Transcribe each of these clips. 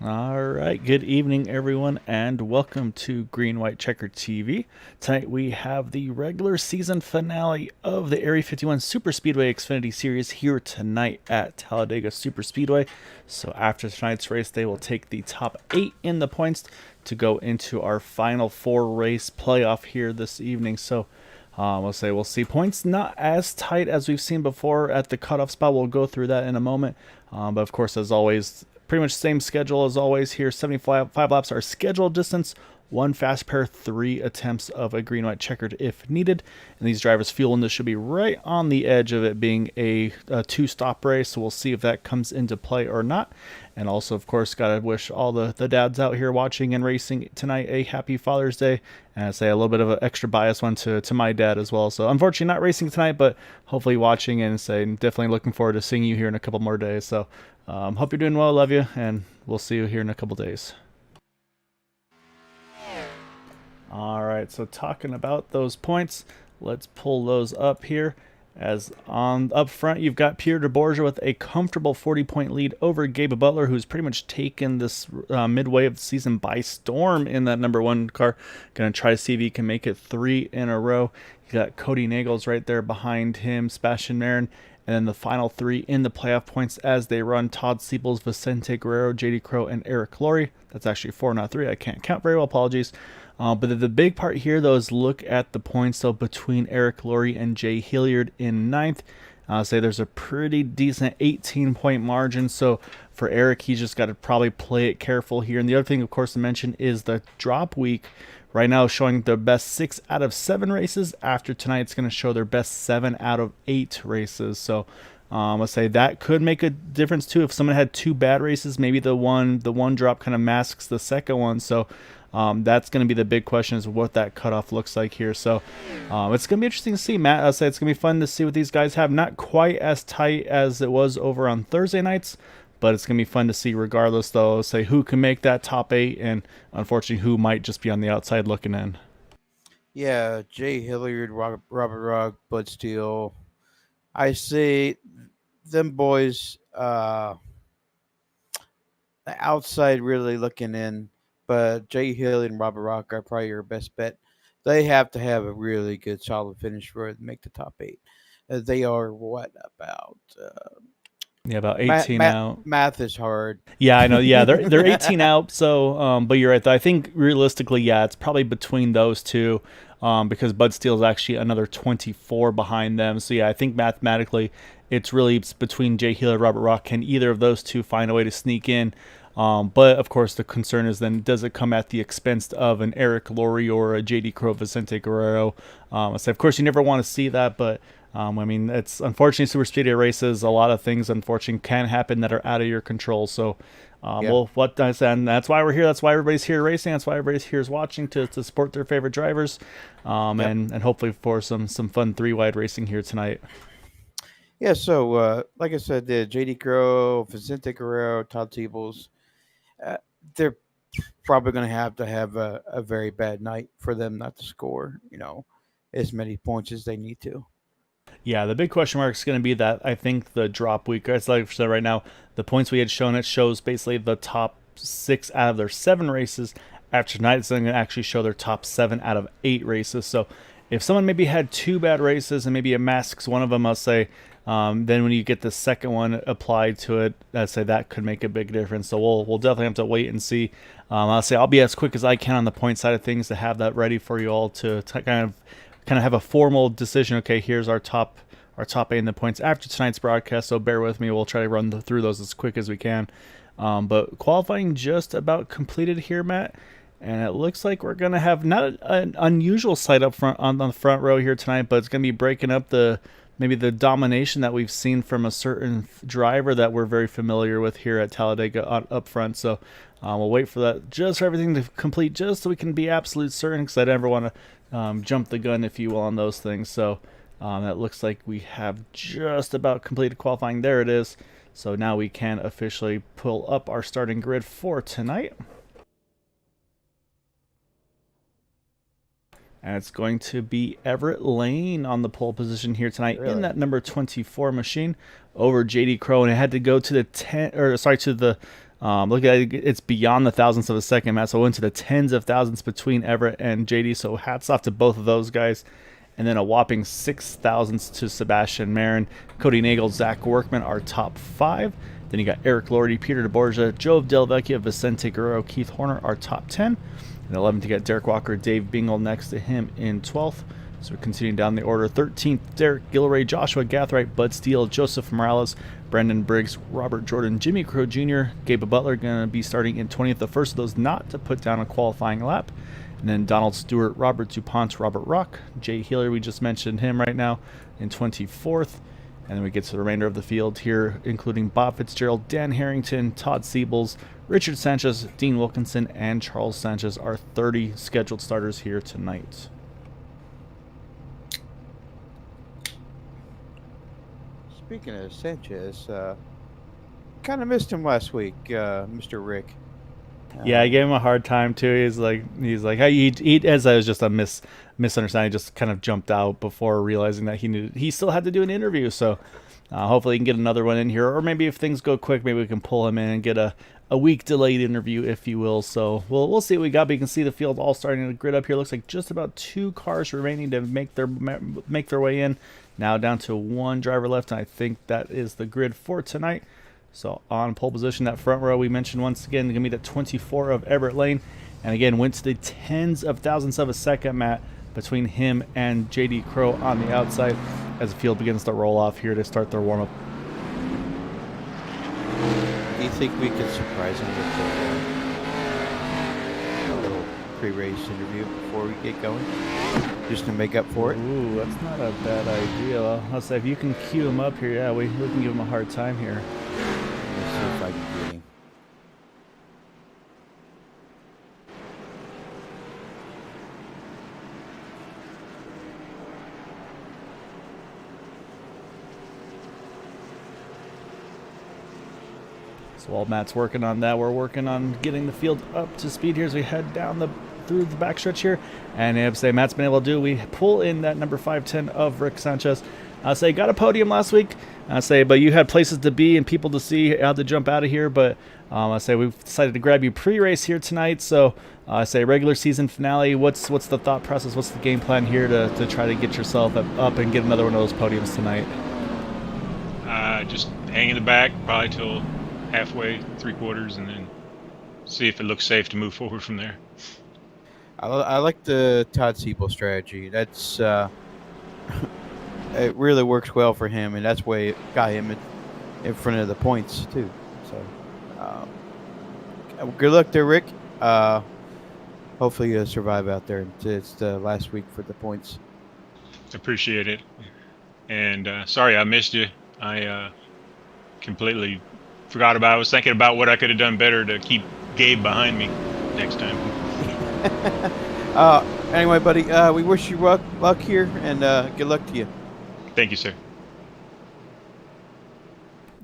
All right, good evening, everyone, and welcome to Green White Checker TV. Tonight we have the regular season finale of the Area 51 Superspeedway Xfinity Series here tonight at Talladega Superspeedway. So after tonight's race, they will take the top 8 in the points to go into our final 4-race playoff here this evening. So we'll see points not as tight as we've seen before at the cutoff spot. We'll go through that in a moment. But of course, as always, pretty much same schedule as always here. 75 laps are scheduled distance, 1 fast pair, 3 attempts of a green white checkered if needed. And these drivers feel this should be right on the edge of it being a 2-stop race. So we'll see if that comes into play or not. And also, of course, got to wish all the dads out here watching and racing tonight a happy Father's Day. And I say a little bit of an extra bias one to my dad as well. So unfortunately not racing tonight, but hopefully watching, and say definitely looking forward to seeing you here in a couple more days. So hope you're doing well. Love you, and we'll see you here in a couple days. All right, so talking about those points, let's pull those up here. As on up front, you've got Pierre de Borgia with a comfortable 40-point lead over Gabe Butler, who's pretty much taken this midway of the season by storm in that number 1 car. Going to try to see if he can make it 3 in a row. You got Cody Nagels right there behind him, Sebastian Marin, and then the final 3 in the playoff points as they run: Todd Siebels, Vicente Guerrero, JD Crow, and Eric Laurie. That's actually 4, not 3. I can't count very well, apologies. But the big part here, though, is look at the points, though, between Eric Laurie and Jay Hilliard in 9th. Say there's a pretty decent 18-point margin. So for Eric, he's just got to probably play it careful here. And the other thing, of course, to mention is the drop week. Right now showing their best 6 out of 7 races. After tonight, it's going to show their best 7 out of 8 races. So let's say that could make a difference too. If someone had 2 bad races, maybe the one drop kind of masks the second one. So that's going to be the big question, is what that cutoff looks like here. So it's going to be interesting to see, Matt. I'll say it's going to be fun to see what these guys have. Not quite as tight as it was over on Thursday nights, but it's going to be fun to see regardless, though. Say who can make that top 8, and unfortunately who might just be on the outside looking in. Yeah, Jay Hilliard, Robert Rugg, Bud Steele. I see them boys the outside really looking in, but Jay Hilliard and Robert Rugg are probably your best bet. They have to have a really good, solid finish for it to make the top 8. They are what about? Yeah, about 18 out. Math is hard. Yeah, I know. Yeah, they're 18 out. So, but you're right. I think realistically, yeah, it's probably between those two, because Bud Steele's actually another 24 behind them. So yeah, I think mathematically, it's really between Jay Hill and Robert Rock. Can either of those two find a way to sneak in? But of course, the concern is then, does it come at the expense of an Eric Laurie or a JD Crow, Vicente Guerrero? So of course, you never want to see that, but I mean, it's unfortunately super speedway races. A lot of things, unfortunately, can happen that are out of your control. So, well, what I said, and that's why we're here. That's why everybody's here racing. That's why everybody's here is watching to support their favorite drivers, and hopefully for some fun 3-wide racing here tonight. Yeah. So, like I said, the JD Crow, Vicente Guerrero, Todd Siebels, they're probably going to have a very bad night for them not to score, as many points as they need to. Yeah, the big question mark is going to be that I think the drop week, as like I said right now, the points we had shown, it shows basically the top 6 out of their 7 races. After tonight, it's going to actually show their top 7 out of 8 races. So if someone maybe had 2 bad races and maybe it masks one of them, I'll say, then when you get the second one applied to it, I'd say that could make a big difference. So we'll definitely have to wait and see. I'll say I'll be as quick as I can on the point side of things to have that ready for you all to kind of have a formal decision. Okay, here's our top 8 in the points after tonight's broadcast. So bear with me. We'll try to run through those as quick as we can. But qualifying just about completed here, Matt. And it looks like we're going to have not an unusual sight up front on the front row here tonight, but it's going to be breaking up maybe the domination that we've seen from a certain driver that we're very familiar with here at Talladega up front. So we'll wait for that, just for everything to complete, just so we can be absolute certain, because I never want to jump the gun, if you will, on those things. So that looks like we have just about completed qualifying. There it is. So now we can officially pull up our starting grid for tonight. And it's going to be Everett Lane on the pole position here tonight in that number 24 machine over JD Crow, and it had to go to the Look at it, it's beyond the thousandths of a second, Matt. So into the tens of thousands between Everett and JD. So hats off to both of those guys. And then a whopping 6 thousandths to Sebastian Marin, Cody Nagel, Zach Workman are top 5. Then you got Eric Lordy, Peter DeBorgia, Joe Delvecchia, Vicente Guerrero, Keith Horner are top 10. And 11th, you got Derek Walker, Dave Bingle next to him in 12th. So we're continuing down the order. 13th, Derek Gilray, Joshua Gathright, Bud Steele, Joseph Morales, Brendan Briggs, Robert Jordan, Jimmy Crow Jr., Gabe Butler going to be starting in 20th. The first of those not to put down a qualifying lap. And then Donald Stewart, Robert DuPont, Robert Rock, Jay Healer, we just mentioned him right now, in 24th. And then we get to the remainder of the field here, including Bob Fitzgerald, Dan Harrington, Todd Siebels, Richard Sanchez, Dean Wilkinson, and Charles Sanchez are 30 scheduled starters here tonight. Speaking of Sanchez, kind of missed him last week, Mr. Rick. Yeah, I gave him a hard time too. He's like, hey, he as I was just a misunderstanding, just kind of jumped out before realizing that he still had to do an interview. So hopefully he can get another one in here, or maybe if things go quick, maybe we can pull him in and get a week delayed interview, if you will. So we'll see what we got. But you can see the field all starting to grid up here. Looks like just about 2 cars remaining to make their way in. Now down to 1 driver left, and I think that is the grid for tonight. So on pole position, that front row we mentioned once again, going to be the 24 of Everett Lane. And again, went to the tens of thousandths of a second, Matt, between him and JD Crow on the outside as the field begins to roll off here to start their warm-up. Do you think we could surprise him with a little pre-race interview before we get going? Just to make up for it? Ooh, that's not a bad idea. Well, I'll say if you can cue him up here, yeah, we can give him a hard time here. Let's see if I can get him. So while Matt's working on that, we're working on getting the field up to speed here as we head down through the backstretch here. And as say Matt's been able to do, we pull in that number 510 of Rick Sanchez. Got a podium last week. But you had places to be and people to see how to jump out of here. But we've decided to grab you pre-race here tonight. So regular season finale. What's the thought process? What's the game plan here to try to get yourself up and get another one of those podiums tonight? Just hang in the back probably till halfway, 3/4, and then see if it looks safe to move forward from there. I like the Todd Siebel strategy. That's it really works well for him, and that's why it got him in front of the points too. So good luck there, Rick. Hopefully you'll survive out there. It's the last week for the points. Appreciate it. And sorry I missed you. I completely forgot about it. I was thinking about what I could have done better to keep Gabe behind me next time. Anyway, buddy, we wish you luck here, and good luck to you. Thank you, sir.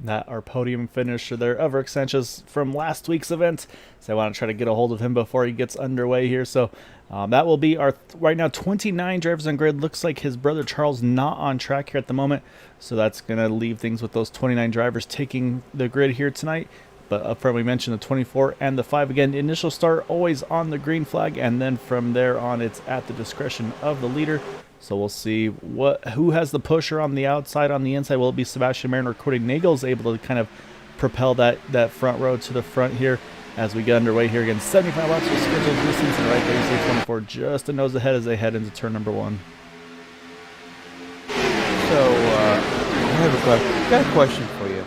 That our podium finisher there of Rick Sanchez from last week's event. So I want to try to get a hold of him before he gets underway here. So that will be our right now 29 drivers on grid. Looks like his brother Charles not on track here at the moment. So that's going to leave things with those 29 drivers taking the grid here tonight. But up front, we mentioned the 24 and the 5. Again, the initial start always on the green flag, and then from there on, it's at the discretion of the leader. So we'll see who has the pusher on the outside. On the inside, will it be Sebastian Marin or Cody Nagel's able to kind of propel that front row to the front here as we get underway here. Again, 75 laps of scheduled distance, and right there you see 24 just a nose ahead as they head into turn number 1. So I have got a question for you.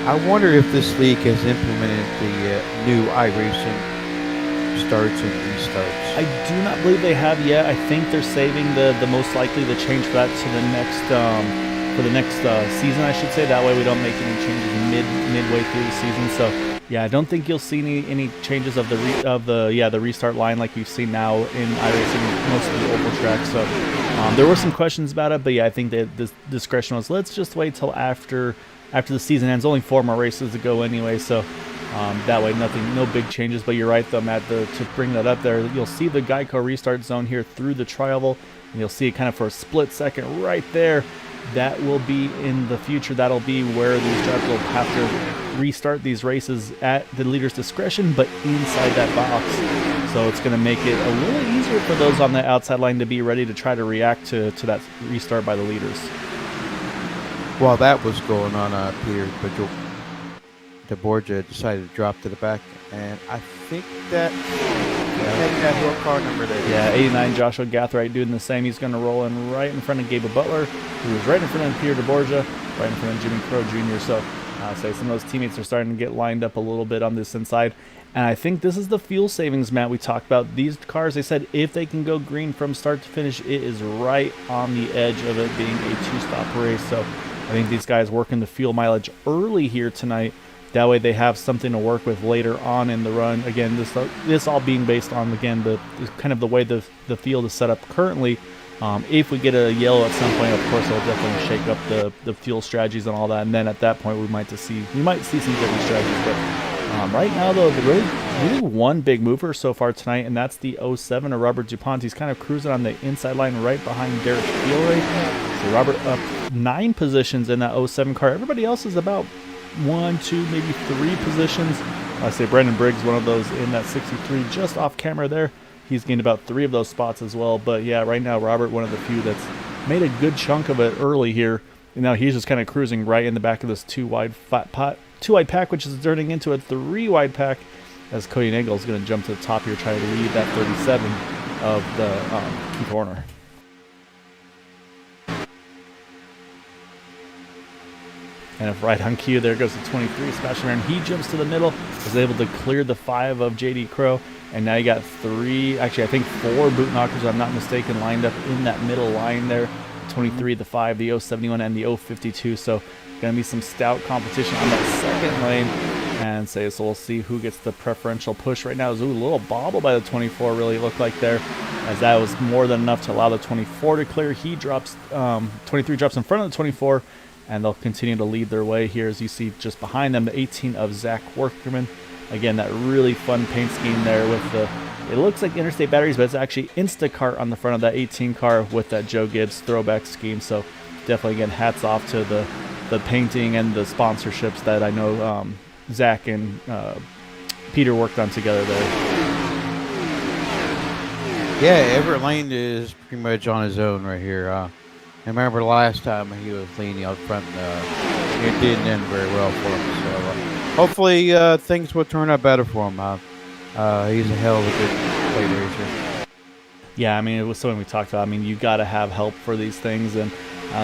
I wonder if this league has implemented the new iRacing starts and restarts. I do not believe they have yet. I think they're saving the most likely the change for that to the next season, I should say. That way we don't make any changes midway through the season. So yeah, I don't think you'll see any changes of the restart line like we've seen now in iRacing, most of the oval tracks. So there were some questions about it, but yeah, I think that the discretion was let's just wait till after the season ends. Only 4 more races to go anyway, so that way no big changes. But you're right though, Matt, to bring that up there, you'll see the Geico restart zone here through the tri-oval, and you'll see it kind of for a split second right there that will be in the future. That'll be where these drivers will have to restart these races at the leader's discretion, but inside that box. So it's going to make it a little easier for those on the outside line to be ready to try to react to that restart by the leaders. While that was going on, Peter, but the Borgia decided to drop to the back, and I think that that hill car number there. Yeah, 89 Joshua Gathright doing the same. He's going to roll in right in front of Gabe Butler, who was right in front of Peter DeBorgia, right in front of Jimmy Crow Jr. So say some of those teammates are starting to get lined up a little bit on this inside. And I think this is the fuel savings, Matt, we talked about. These cars, they said if they can go green from start to finish, it is right on the edge of it being a two-stop race. So I think these guys working the fuel mileage early here tonight. That way they have something to work with later on in the run. Again, this all being based on, again, the kind of the way the field is set up currently. If we get a yellow at some point, of course, it'll definitely shake up the fuel strategies and all that. And then at that point, we might see some different strategies. But right now, though, really one big mover so far tonight, and that's the 07 of Robert DuPont. He's kind of cruising on the inside line right behind Derek Gilray. So Robert up 9 positions in that 07 car. Everybody else is about 1, 2, maybe 3 positions. I say Brandon Briggs, one of those in that 63, just off camera there. He's gained about 3 of those spots as well. But yeah, right now Robert, one of the few that's made a good chunk of it early here. And now he's just kind of cruising right in the back of this 2-wide pack, which is turning into a 3-wide pack, as Cody Nagel is going to jump to the top here, trying to lead that 37 of the Keith Horner. And if right on cue, there goes the 23, Sebastian Aaron. He jumps to the middle, is able to clear the 5 of JD Crow. And now you got 3, actually I think 4 boot knockers, if I'm not mistaken, lined up in that middle line there. 23, the 5, the 071, and the 052. So going to be some stout competition on that second lane. And so we'll see who gets the preferential push right now. Ooh, a little bobble by the 24 really looked like there, as that was more than enough to allow the 24 to clear. He drops, 23 drops in front of the 24. And they'll continue to lead their way here, as you see just behind them, the 18 of Zach Workerman. Again, that really fun paint scheme there with the, it looks like Interstate Batteries, but it's actually Instacart on the front of that 18 car with that Joe Gibbs throwback scheme. So definitely, again, hats off to the painting and the sponsorships that I know Zach and Peter worked on together there. Yeah, Everett Lane is pretty much on his own right here. I remember the last time he was leaning out front, it didn't end very well for him. So hopefully things will turn out better for him. He's a hell of a good plate racer. Yeah, I mean, it was something we talked about. I mean, you got to have help for these things. And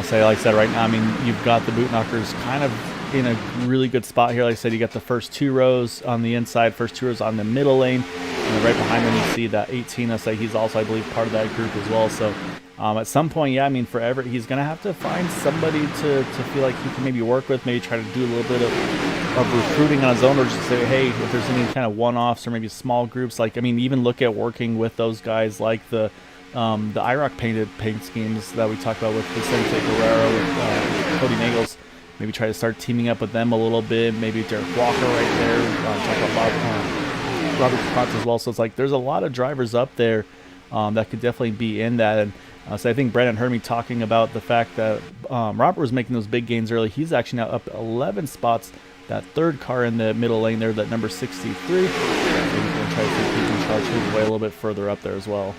say, like I said, right now, I mean, you've got the boot knockers kind of in a really good spot here. Like I said, you got the first 2 rows on the inside, first 2 rows on the middle lane. And then right behind him, you see that 18. I say he's also, I believe, part of that group as well. So at some point, yeah, I mean, for Everett, he's going to have to find somebody to feel like he can maybe work with, maybe try to do a little bit of recruiting on his own, or just say, hey, if there's any kind of one-offs or maybe small groups, like, I mean, even look at working with those guys like the IROC paint schemes that we talked about with Vicente Guerrero, with Cody Nagels. Maybe try to start teaming up with them a little bit. Maybe Derek Walker right there. Talk about Robert Potts as well. So it's like there's a lot of drivers up there that could definitely be in that. And so I think Brandon heard me talking about the fact that Robert was making those big gains early. He's actually now up 11 spots. That 3rd car in the middle lane there, that number 63. Maybe we're going to try to keep him charged his way a little bit further up there as well.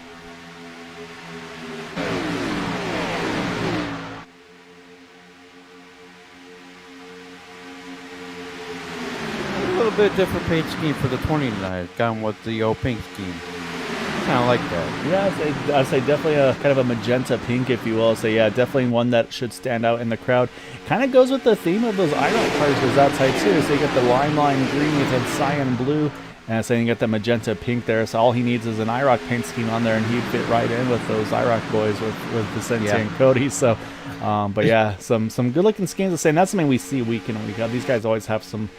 A little bit different paint scheme for the 20 tonight, gone with the old pink scheme. Kind of like that. Yeah, I'd say definitely a kind of a magenta pink, if you will. So yeah, definitely one that should stand out in the crowd. Kind of goes with the theme of those IROC cars goes outside too. So you got the limelight green with cyan blue, and so you got the magenta pink there. So all he needs is an IROC paint scheme on there, and he'd fit right in with those IROC boys with Vicente and Cody. So, but yeah, some good looking schemes to say, and that's something we see week in and week out. These guys always have some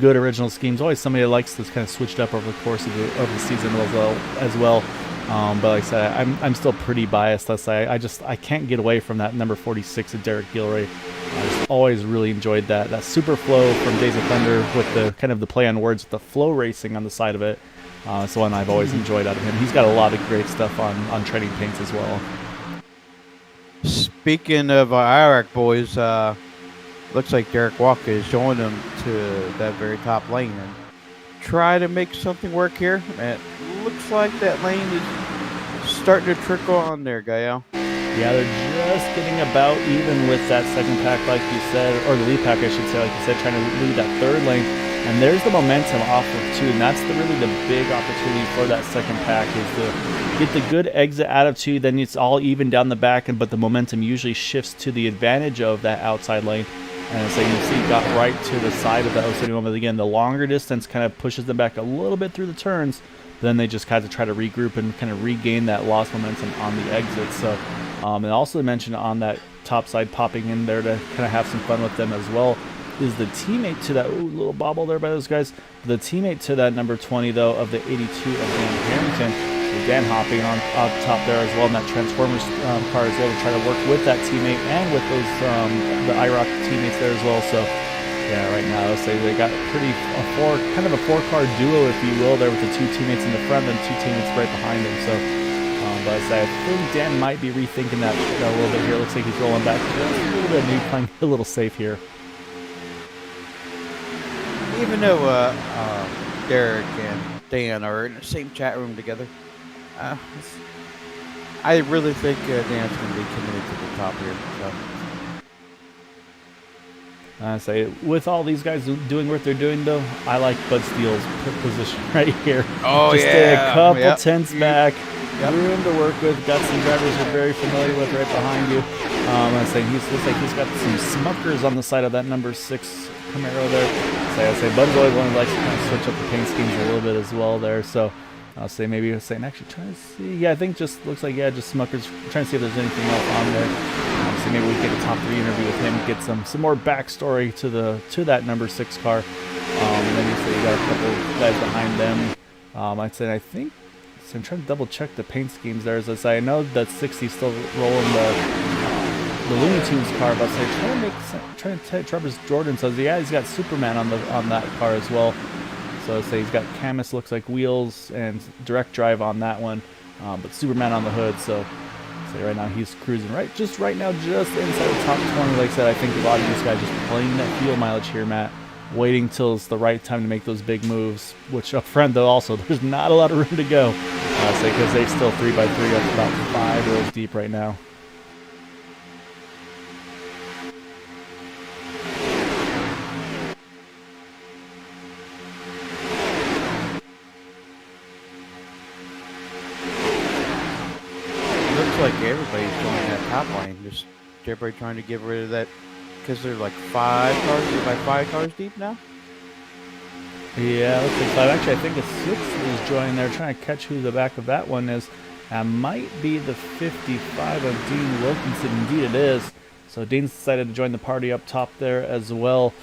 good original schemes. Always somebody that likes this kind of switched up over the course of the season as well. But like I said, I'm still pretty biased. Let's say I can't get away from that number 46 of Derek Gilray. I just always really enjoyed that super flow from Days of Thunder with the kind of the play on words with the flow racing on the side of it. It's the one I've always enjoyed out of him. He's got a lot of great stuff on training paints as well. Speaking of Iraq boys, looks like Derek Walker is showing them to that very top lane and try to make something work here. And it looks like that lane is starting to trickle on there, Gael. Yeah, they're just getting about even with that second pack, like you said, or the lead pack, I should say, like you said, trying to lead that third lane. And there's the momentum off of 2, and that's really the big opportunity for that second pack is to get the good exit out of 2, then it's all even down the back, but the momentum usually shifts to the advantage of that outside lane. And so you see got right to the side of that 071, but again, the longer distance kind of pushes them back a little bit through the turns, then they just kind of try to regroup and kind of regain that lost momentum on the exit. So, and also mentioned on that top side popping in there to kind of have some fun with them as well is the teammate to that little bobble there by those guys. The teammate to that number 20 though of the 82 of Dan Harrington, Dan hopping on top there as well in that Transformers car as well to try to work with that teammate and with those the IROC teammates there as well. So yeah, right now let's say they got kind of a four-car duo, if you will, there with the 2 teammates in the front and 2 teammates right behind them. So. But I think Dan might be rethinking that a little bit here. Looks like he's rolling back just a little bit new, playing a little safe here. Even though Derek and Dan are in the same chat room together, I really think Dan's going to be committed to the top here. So. I say with all these guys doing what they're doing, though, I like Bud Steele's position right here. Oh, just stay a couple tenths back. Yep. Room to work with. Got some drivers you're very familiar with right behind you. I say looks like he's got some smuckers on the side of that number 6 Camaro there. So I say Bud's always one who likes to kind of switch up the paint schemes a little bit as well there. So I'll say maybe actually trying to see. Yeah, I think just looks like just smuckers. Trying to see if there's anything else on there. So maybe we can get a top 3 interview with him, get some more backstory to that number 6 car. And then you say you got a couple guys behind them. I'd say I think. So I'm trying to double check the paint schemes there. As I say, I know that 60 still rolling the Looney Tunes car, but I trying to take Travis Jordan says he's got Superman on that car as well. So I say he's got Camus looks like wheels and direct drive on that one, but Superman on the hood. So say right now he's cruising just right now just inside the top 20. Like I said, I think a lot of these guys just playing that fuel mileage here, Matt. Waiting till it's the right time to make those big moves, which up front though also there's not a lot of room to go, because they're still 3x3 up about 5 rows deep right now. Looks like everybody's going that top line. Just everybody trying to get rid of that. Because they're like 5 cars deep now? Yeah, looks like 5. Actually, I think it's 6 is joining there, trying to catch who the back of that one is. That might be the 55 of Dean Wilkinson. Indeed it is. So Dean's decided to join the party up top there as well.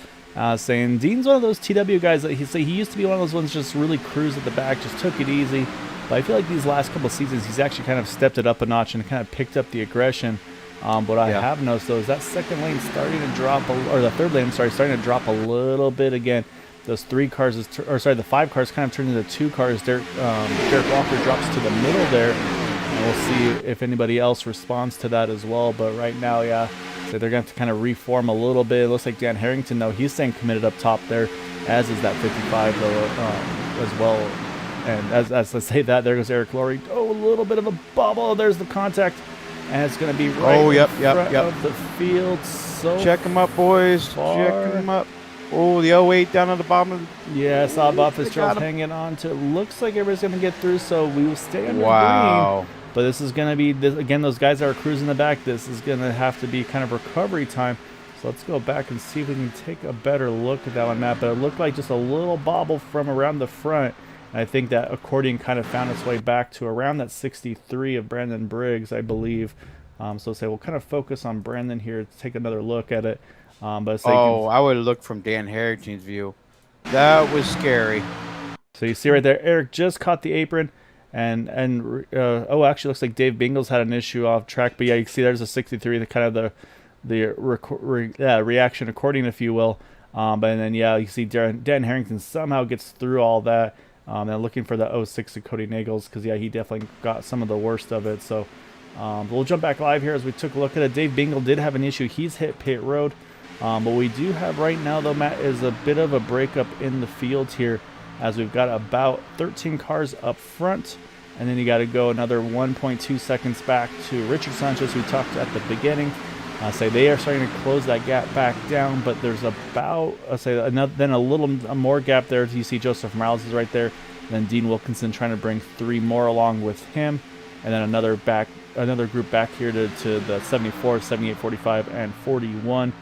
Saying Dean's one of those TW guys that he used to be one of those ones just really cruise at the back, just took it easy. But I feel like these last couple of seasons, he's actually kind of stepped it up a notch and kind of picked up the aggression. What I have noticed though is that second lane starting to drop, or the third lane, starting to drop a little bit again. Those 3 cars, the 5 cars kind of turned into 2 cars. Derek Walker drops to the middle there, and we'll see if anybody else responds to that as well. But right now, so they're going to have to kind of reform a little bit. It looks like Dan Harrington, though, he's staying committed up top there, as is that 55 though as well. And as I say that, there goes Eric Laurie. Oh, a little bit of a bubble. There's the contact. And it's going to be right in front of the field. So check them up, boys. Check them up. Oh, the 08 down on the bottom. Yeah, saw Bob Fitzgerald hanging on to it. Looks like everybody's going to get through, so we will stay under green. But this is going to be, again, those guys that are cruising the back, this is going to have to be kind of recovery time. So let's go back and see if we can take a better look at that one, Matt. But it looked like just a little bobble from around the front. And I think that accordion kind of found its way back to around that 63 of Brandon Briggs, I believe. So we'll kind of focus on Brandon here to take another look at it. I would have looked from Dan Harrington's view. That was scary. So you see right there, Eric just caught the apron. Actually looks like Dave Bingles had an issue off track. But yeah, you can see there's a 63, the kind of the reaction accordion, if you will. But then, you see Dan Harrington somehow gets through all that. And looking for the 06 of Cody Nagels because, he definitely got some of the worst of it. So We'll jump back live here as we took a look at it. Dave Bingle did have an issue. He's hit pit road. But we do have right now, though, Matt, is a bit of a breakup in the field here, as we've got about 13 cars up front. And then you got to go another 1.2 seconds back to Richard Sanchez, who we talked at the beginning. Say they are starting to close that gap back down, but there's about, then a little more gap there. You see Joseph Morales is right there. Then Dean Wilkinson trying to bring 3 more along with him. And then another group back here to the 74, 78, 45, and 41.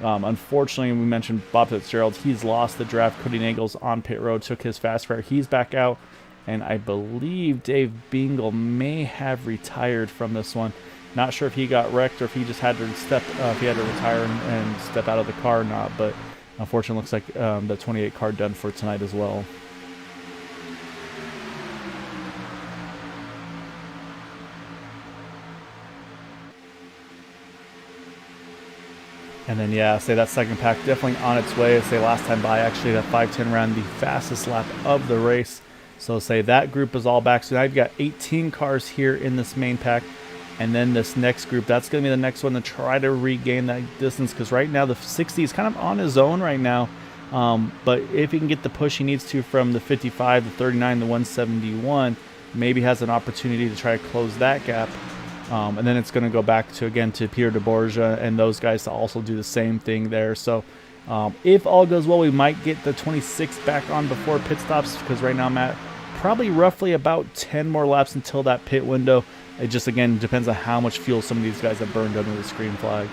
Unfortunately, we mentioned Bob Fitzgerald. He's lost the draft. Cody Nagels on pit road took his fast car. He's back out. And I believe Dave Bingle may have retired from this one. Not sure if he got wrecked or if he just had to retire and step out of the car or not. But unfortunately, looks like the 28 car done for tonight as well. And then, yeah, say that second pack definitely on its way. Say last time by, actually, that 5:10 ran the fastest lap of the race. So say that group is all back. So now you've got 18 cars here in this main pack. And then this next group, that's going to be the next one to try to regain that distance. Because right now the 60 is kind of on his own right now. But if he can get the push he needs to from the 55, the 39, the 171, maybe has an opportunity to try to close that gap. And then it's going to go back to, again, to Pierre de Borgia and those guys to also do the same thing there. So if all goes well, we might get the 26 back on before pit stops, because right now, Matt, probably roughly about 10 more laps until that pit window. It just, again, depends on how much fuel some of these guys have burned under the screen flag.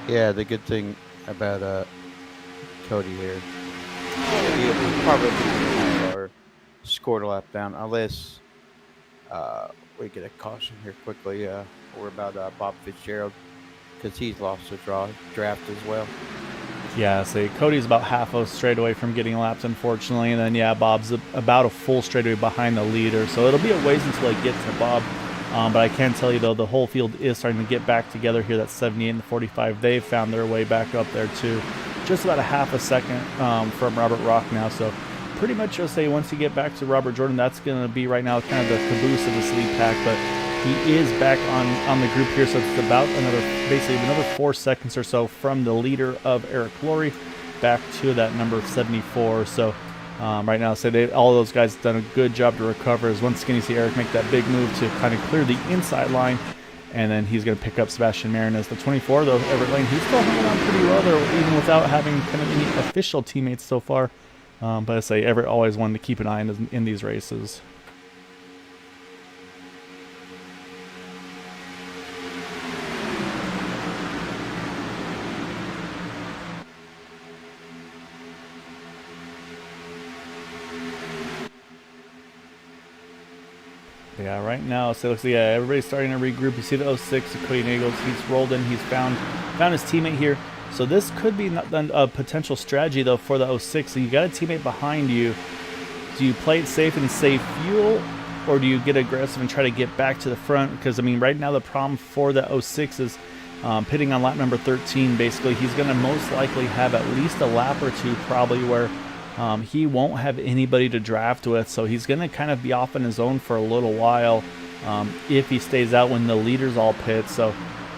Yeah, the good thing about Cody here, he'll probably scored a lap down, unless we get a caution here quickly. We're about Bob Fitzgerald, because he's lost the draft as well. Yeah, so Cody's about half a straightaway from getting laps, unfortunately. And then, yeah, Bob's about a full straightaway behind the leader. So it'll be a ways until I get to Bob. But I can tell you, though, the whole field is starting to get back together here. That 78 and the 45, they've found their way back up there, too. Just about a half a second from Robert Rock now. So pretty much, you'll say, once you get back to Robert Jordan, that's going to be right now kind of the caboose of this lead pack. But he is back on the group here, so it's about basically another 4 seconds or so from the leader of Eric Laurie back to that number 74. So right now, all those guys have done a good job to recover. As once again, you see Eric make that big move to kind of clear the inside line, and then he's going to pick up Sebastian Marin as the 24. Though Everett Lane, he's still hanging on pretty well there, even without having kind of any official teammates so far. But I say Everett always wanted to keep an eye in these races. Yeah, right now, so it looks like, yeah, everybody's starting to regroup. You see the 06, Cody Nagels, he's rolled in, he's found his teammate here. So this could be a potential strategy, though, for the 06. So you got a teammate behind you. Do you play it safe and save fuel, or do you get aggressive and try to get back to the front? Because, I mean, right now the problem for the 06 is pitting on lap number 13. Basically, he's going to most likely have at least a lap or two probably where he won't have anybody to draft with, so he's going to kind of be off on his own for a little while if he stays out when the leaders all pit. So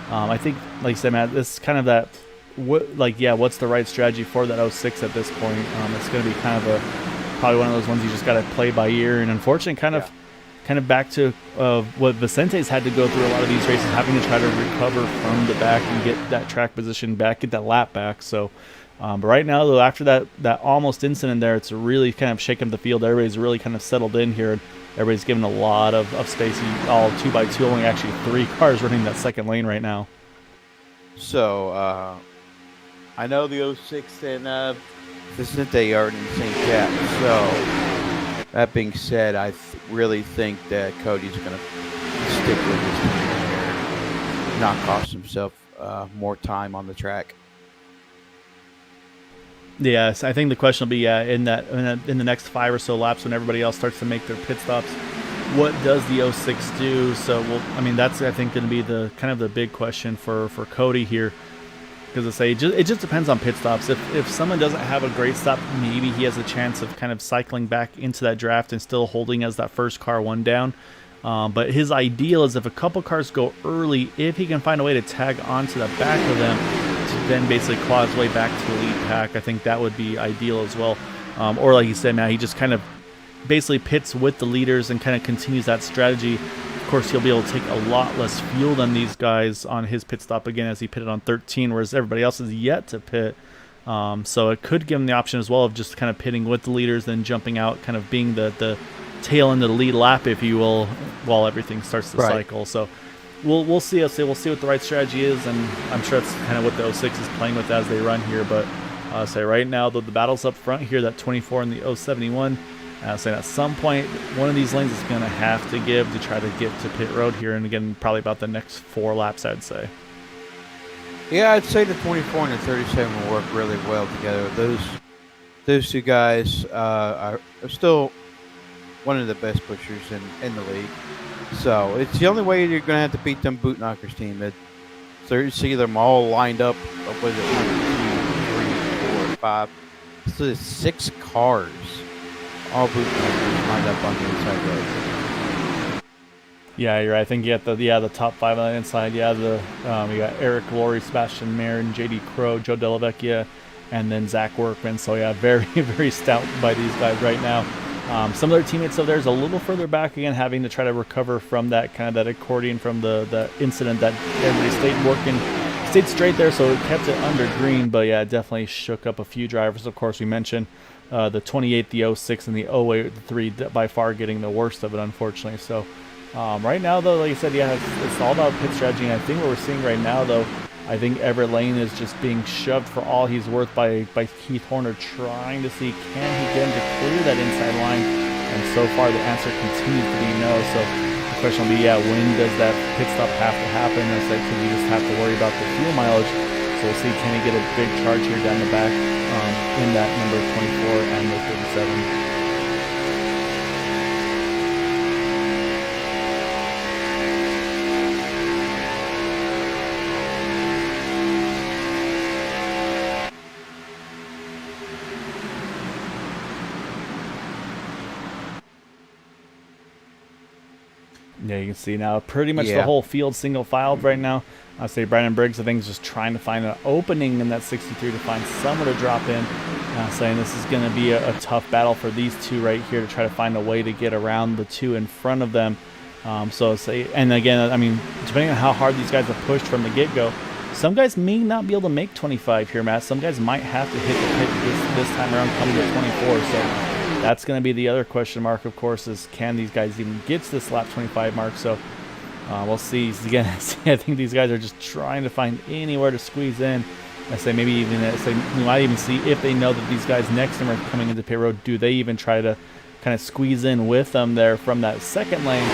I think, like I said, Matt, this is kind of that, what's the right strategy for that 06 at this point? It's going to be kind of probably one of those ones you just got to play by ear, and unfortunately kind of back to what Vicente's had to go through a lot of these races, having to try to recover from the back and get that track position back, get that lap back. So but right now, though, after that almost incident there, it's really kind of shaken the field. Everybody's really kind of settled in here, and everybody's given a lot of space. All 2x2, only actually 3 cars running that second lane right now. So I know the 06 and Vicente are in the same cap. So that being said, I really think that Cody's going to stick with his team here, not cost himself more time on the track. Yes, I think the question will be, in the next 5 or so laps when everybody else starts to make their pit stops, what does the 06 do? So, that's, I think, going to be the kind of the big question for Cody here. Because it just depends on pit stops. If someone doesn't have a great stop, maybe he has a chance of kind of cycling back into that draft and still holding as that first car one down. But his ideal is if a couple cars go early, if he can find a way to tag onto the back of them to then basically claw his way back to the lead pack, I think that would be ideal as well. Or like you said, Matt, he just kind of basically pits with the leaders and kind of continues that strategy. Of course, he'll be able to take a lot less fuel than these guys on his pit stop again, as he pitted on 13, whereas everybody else is yet to pit. So it could give him the option as well of just kind of pitting with the leaders, then jumping out, kind of being the tail end of the lead lap, if you will, while everything starts to cycle. So we'll see. We'll see what the right strategy is, and I'm sure that's kind of what the 06 is playing with as they run here. But say right now, the battle's up front here, that 24 and the 071. Saying at some point, one of these lanes is going to have to give to try to get to pit road here, and again, probably about the next 4 laps, I'd say. Yeah, I'd say the 24 and the 37 will work really well together. Those two guys are still one of the best pushers in the league. So it's the only way you're going to have to beat them boot knockers team. So you see them all lined up with 1, 2, 3, 4, 5. So there's 6 cars, all boot knockers lined up on the inside road. Yeah, you're right. I think you got the top 5 on the inside. Yeah, you got Eric Laurie, Sebastian Marin, JD Crow, Joe Delavecchia, and then Zach Workman. So yeah, very, very stout by these guys right now. Some of their teammates of theirs a little further back again, having to try to recover from that kind of that accordion from the incident that everybody stayed straight there, so it kept it under green. But yeah, it definitely shook up a few drivers. Of course, we mentioned the 28, the 06, and the 08, the 3 by far getting the worst of it, unfortunately. So right now, though, like I said, yeah, it's all about pit strategy. And I think what we're seeing right now, though, I think Everett Lane is just being shoved for all he's worth by Keith Horner, trying to see can he get him to clear that inside line. And so far, the answer continues to be no. So the question will be, yeah, when does that pit stop have to happen? It's like, because you just have to worry about the fuel mileage. So we'll see, can he get a big charge here down the back in that number 24 and the 37. Yeah, you can see now pretty much the whole field single filed right now. I say Brandon Briggs, I think, is just trying to find an opening in that 63 to find somewhere to drop in. Saying this is going to be a tough battle for these two right here to try to find a way to get around the two in front of them. And again, I mean, depending on how hard these guys have pushed from the get-go, some guys may not be able to make 25 here, Matt. Some guys might have to hit the pit this time around coming to 24. So that's going to be the other question mark, of course, is can these guys even get to this lap 25 mark? So we'll see. Again, I think these guys are just trying to find anywhere to squeeze in. I say maybe even we might even see if they know that these guys next to them are coming into pit road, do they even try to kind of squeeze in with them there from that second lane?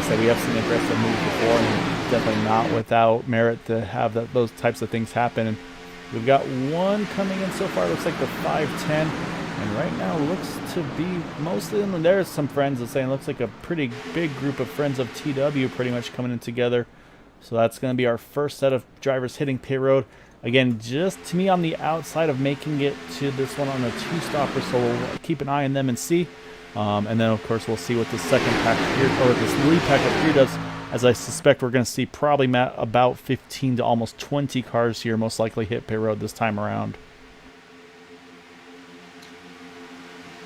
So we have seen aggressive moves before, and definitely not without merit to have those types of things happen. And we've got one coming in so far. Looks like the 510. And right now looks to be mostly in. There's some friends that saying looks like a pretty big group of friends of TW pretty much coming in together. So that's going to be our first set of drivers hitting pit road. Again, just to me on the outside of making it to this one on a 2-stopper, so we'll keep an eye on them and see. And then, of course, we'll see what the second pack here, or this lead pack up here does, as I suspect we're going to see probably, Matt, about 15 to almost 20 cars here most likely hit pit road this time around.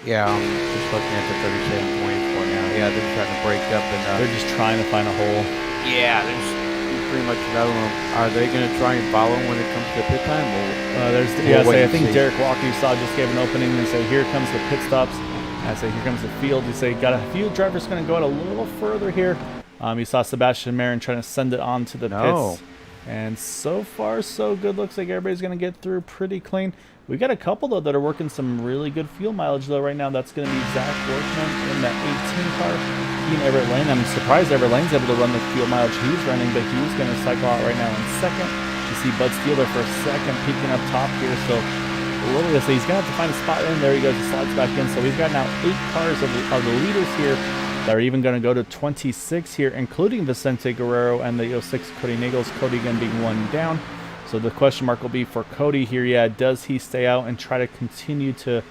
Yeah, I'm just looking at the 37.4 now. Yeah, they're trying to break up and they're just trying to find a hole. Yeah, there's pretty much another one. Are they going to try and follow when it comes to pit time? I think Derek Walker, you saw, just gave an opening and say, here comes the pit stops. I say, here comes the field. You say, got a few drivers going to go out a little further here. You saw Sebastian Marin trying to send it on to the pits. And so far, so good. Looks like everybody's going to get through pretty clean. We got a couple, though, that are working some really good fuel mileage, though, right now. That's going to be Zach Workman in that 18 car. He and Everett Lane. I'm surprised Everett Lane's able to run the fuel mileage he's running, but he's going to cycle out right now in second. You see Bud Steele there for a second, peeking up top here. So he's going to have to find a spot in. There he goes. He slides back in. So we've got now 8 cars of the leaders here that are even going to go to 26 here, including Vicente Guerrero and the 06 Cody Nichols. Cody again being one down. So the question mark will be for Cody here. Yeah, does he stay out and try to continue to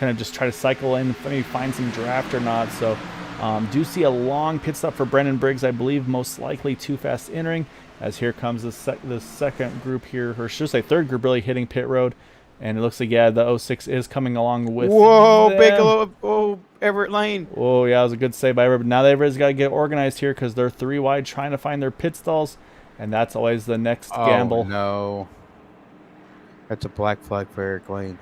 kind of just try to cycle in, maybe find some draft or not? So Do see a long pit stop for Brendan Briggs, I believe, most likely too fast entering, as here comes the second group here, or should I say third group really hitting pit road. And it looks like, yeah, the 06 is coming along with Whoa, them. Bigelow, oh, Everett Lane. Oh, yeah, that was a good save by Everett. But now everybody's got to get organized here because they're 3 wide trying to find their pit stalls. And that's always the next gamble. Oh, no. That's a black flag for Eric Lane.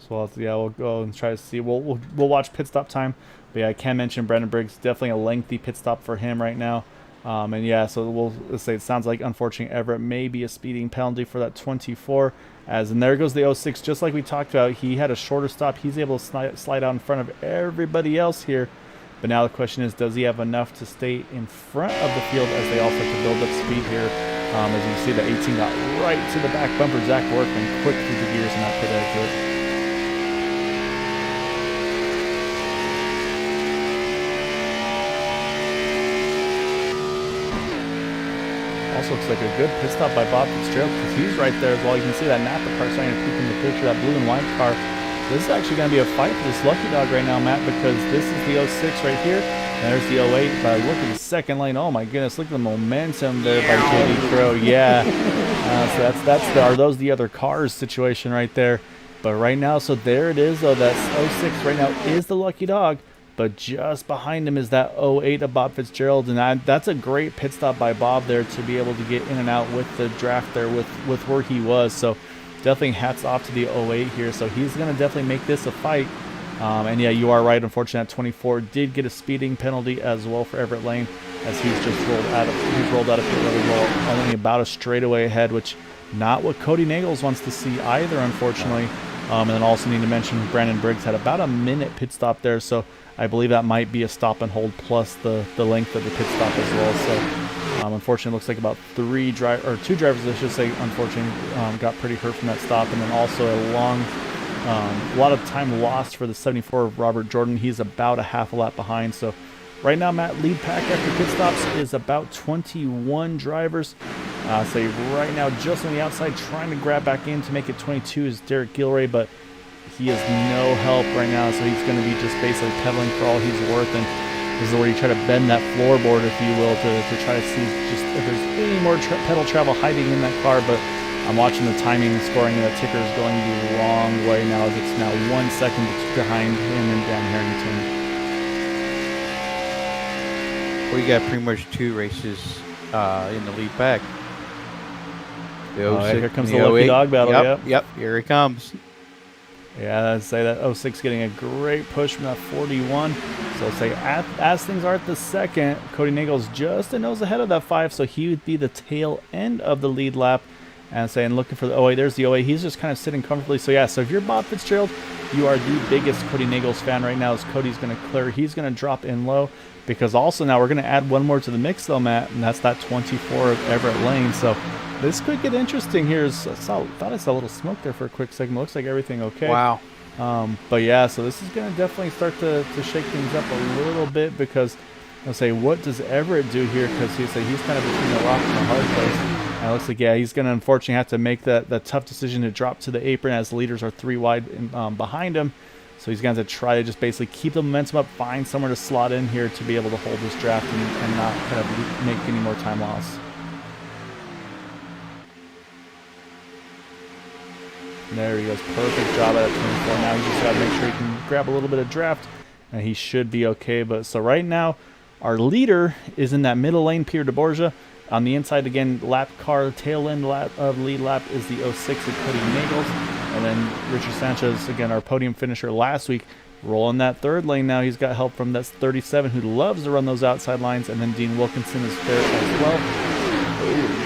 So, yeah, we'll go and try to see. We'll watch pit stop time. But, yeah, I can mention Brendan Briggs. Definitely a lengthy pit stop for him right now. And yeah, so let's say it sounds like, unfortunately, Everett may be a speeding penalty for that 24. And there goes the 06. Just like we talked about, he had a shorter stop. He's able to slide out in front of everybody else here. But now the question is, does he have enough to stay in front of the field as they all start to build up speed here? As you can see, the 18 got right to the back bumper. Zach Workman quick through the gears and that pit exit. Also looks like a good pit stop by Bob Fitzgerald because he's right there as well. You can see that Napa car starting to peek in the picture, that blue and white car. This is actually going to be a fight for this Lucky Dog right now, Matt, because this is the 06 right here. And there's the 08. But look at the second lane. Oh my goodness, look at the momentum there by JD Crow. Yeah. So are those the other cars situation right there? But right now, so there it is though. That's 06 right now is the Lucky Dog. But just behind him is that 08 of Bob Fitzgerald, and that's a great pit stop by Bob there to be able to get in and out with the draft there with where he was. So definitely hats off to the 08 here. So he's going to definitely make this a fight. And yeah, you are right. Unfortunately, that 24 did get a speeding penalty as well for Everett Lane, as he's just rolled out of pit road as well, only about a straightaway ahead, which not what Cody Nagels wants to see either, unfortunately. And then also need to mention Brandon Briggs had about a minute pit stop there, so I believe that might be a stop and hold plus the length of the pit stop as well. So unfortunately, it looks like about two drivers, I should say, unfortunately, got pretty hurt from that stop, and then also a lot of time lost for the 74 of Robert Jordan. He's about a half a lap behind. So right now, Matt, lead pack after pit stops is about 21 drivers. So right now, just on the outside, trying to grab back in to make it 22 is Derek Gilray, but he has no help right now, so he's going to be just basically pedaling for all he's worth. And this is where you try to bend that floorboard, if you will, to try to see just if there's any more pedal travel hiding in that car. But I'm watching the timing and scoring, and the ticker is going the wrong way now, as it's now 1 second behind him and Dan Harrington. We got pretty much 2 races in the lead pack. Here comes the Lucky Dog battle. Yep, here he comes. Yeah, I'd say that 06 getting a great push from that 41. So I'll say as things are at the second, Cody Nagels just a nose ahead of that 5, so he would be the tail end of the lead lap. And saying looking for the 08, there's the 08. He's just kind of sitting comfortably. So yeah, so if you're Bob Fitzgerald, you are the biggest Cody Nagels fan right now, as Cody's going to clear. He's going to drop in low, because also now we're going to add one more to the mix though, Matt, and that's that 24 of Everett Lane. So this could get interesting here. Thought I saw a little smoke there for a quick second. Looks like everything okay. Wow. But yeah, so this is going to definitely start to shake things up a little bit, because I'll say, what does Everett do here? Because he's kind of between a rock and a hard place. And it looks like, yeah, he's going to unfortunately have to make that tough decision to drop to the apron, as the leaders are 3 wide behind him. So he's going to have to try to just basically keep the momentum up, find somewhere to slot in here to be able to hold this draft and not kind of make any more time loss. And there he goes. Perfect job at 24. Now he's just got to make sure he can grab a little bit of draft, and he should be okay. But so right now, our leader is in that middle lane, Pierre de Borgia. On the inside, again, lap car, tail end lap of lead lap is the 06 of Cody Nagels. And then Richard Sanchez, again, our podium finisher last week, rolling that third lane now. He's got help from that 37 who loves to run those outside lines. And then Dean Wilkinson is there as well.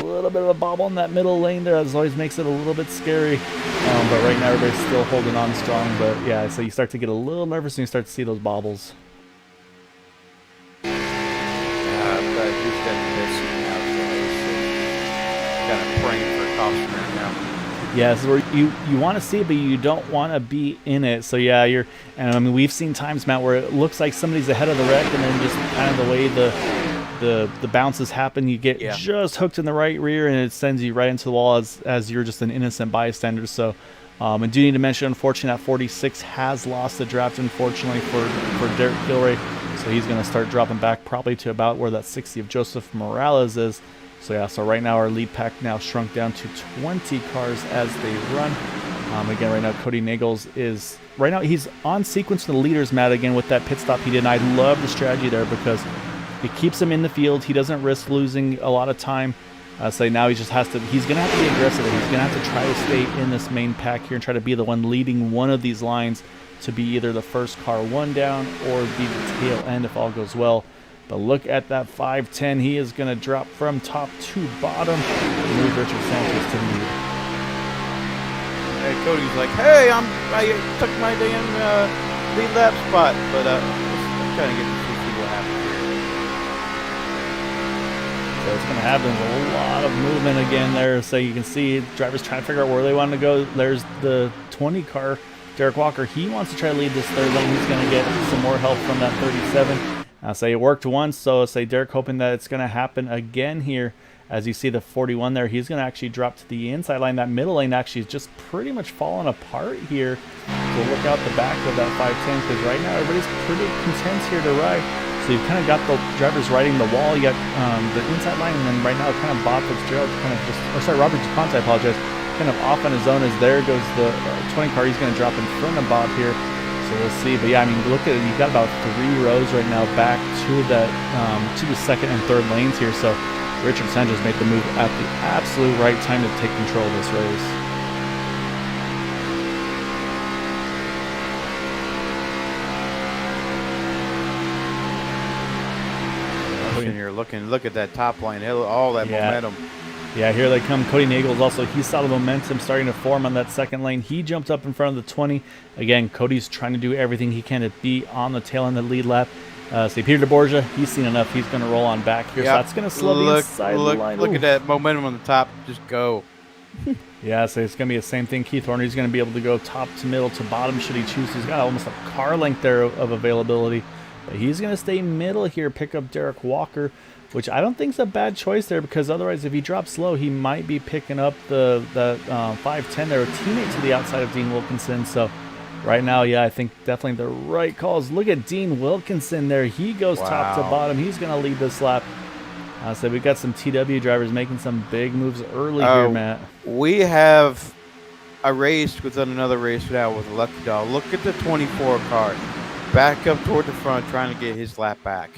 A little bit of a bobble in that middle lane there, as always makes it a little bit scary. But right now, everybody's still holding on strong. But yeah, so you start to get a little nervous and you start to see those bobbles. Kind of praying for caution right now. Yeah, this is where you want to see it, but you don't want to be in it. So yeah, and I mean, we've seen times, Matt, where it looks like somebody's ahead of the wreck, and then just kind of the way the bounces happen, you get just hooked in the right rear, and it sends you right into the wall as you're just an innocent bystander. So And do need to mention, unfortunately, that 46 has lost the draft, unfortunately, for Derek Gilray. So he's going to start dropping back probably to about where that 60 of Joseph Morales is. So yeah, so right now our lead pack now shrunk down to 20 cars as they run. Again, right now Cody Nagels is, right now he's on sequence to the leaders, Matt, again with that pit stop he did. And I love the strategy there because it keeps him in the field. He doesn't risk losing a lot of time. So now he just has to, he's going to have to be aggressive. He's going to have to try to stay in this main pack here and try to be the one leading one of these lines to be either the first car one down or be the tail end if all goes well. But look at that 510. He is going to drop from top to bottom and move Richard Sanchez to lead. Hey, Cody's like, hey, I took my damn lead lap spot, but I'm trying to get to see what happens here. So it's going to happen. There's a lot of movement again there. So you can see drivers trying to figure out where they want to go. There's the 20 car, Derek Walker. He wants to try to lead this third lane. He's going to get some more help from that 37. Say it worked once, so say Derek hoping that it's going to happen again here. As you see the 41 there, he's going to actually drop to the inside line. That middle lane actually is just pretty much falling apart here. So look out the back of that 510 because right now everybody's pretty content here to ride. So you've kind of got the drivers riding the wall. You got the inside line, and then right now kind of Bob Fitzgerald kind of just, or sorry, Robert DuPont, I apologize, kind of off on his own as there goes the 20 car. He's going to drop in front of Bob here. So we'll see, but yeah, I mean, look at it. You've got about 3 rows right now back to that to the second and third lanes here. So Richard Sanchez made the move at the absolute right time to take control of this race. Look at that top line, all that momentum. Yeah, here they come. Cody Nagels also, he saw the momentum starting to form on that second lane. He jumped up in front of the 20. Again, Cody's trying to do everything he can to be on the tail end of the lead lap. Peter DeBorgia, he's seen enough. He's going to roll on back here. Yep. So that's going to slow the inside line. Look at that momentum on the top. Just go. Yeah, so it's going to be the same thing. Keith Horner, he's going to be able to go top to middle to bottom should he choose. He's got almost a car length there of availability. But he's going to stay middle here, pick up Derek Walker, which I don't think is a bad choice there because otherwise if he drops low, he might be picking up the 510 there, a teammate to the outside of Dean Wilkinson. So right now, yeah, I think definitely the right calls. Look at Dean Wilkinson there. He goes top to bottom. He's going to lead this lap. So we got some TW drivers making some big moves early here, Matt. We have a race within another race now with Lucky Dog. Look at the 24 car. Back up toward the front, trying to get his lap back.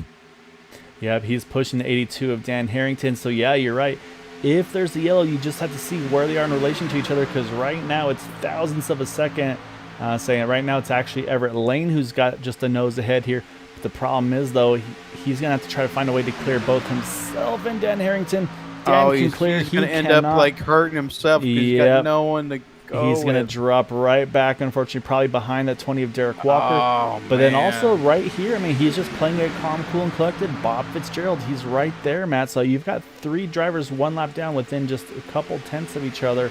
Yep, he's pushing the 82 of Dan Harrington. So, yeah, you're right. If there's the yellow, you just have to see where they are in relation to each other because right now it's thousandths of a second. Saying right now it's actually Everett Lane who's got just a nose ahead here. But the problem is, though, he's going to have to try to find a way to clear both himself and Dan Harrington. Dan can clear. He's going to end up like hurting himself because he's got no one to go He's going to drop right back, unfortunately, probably behind that 20 of Derek Walker. But then also right here, I mean, he's just playing it calm, cool, and collected. Bob Fitzgerald, he's right there, Matt. So you've got 3 drivers 1 lap down within just a couple tenths of each other.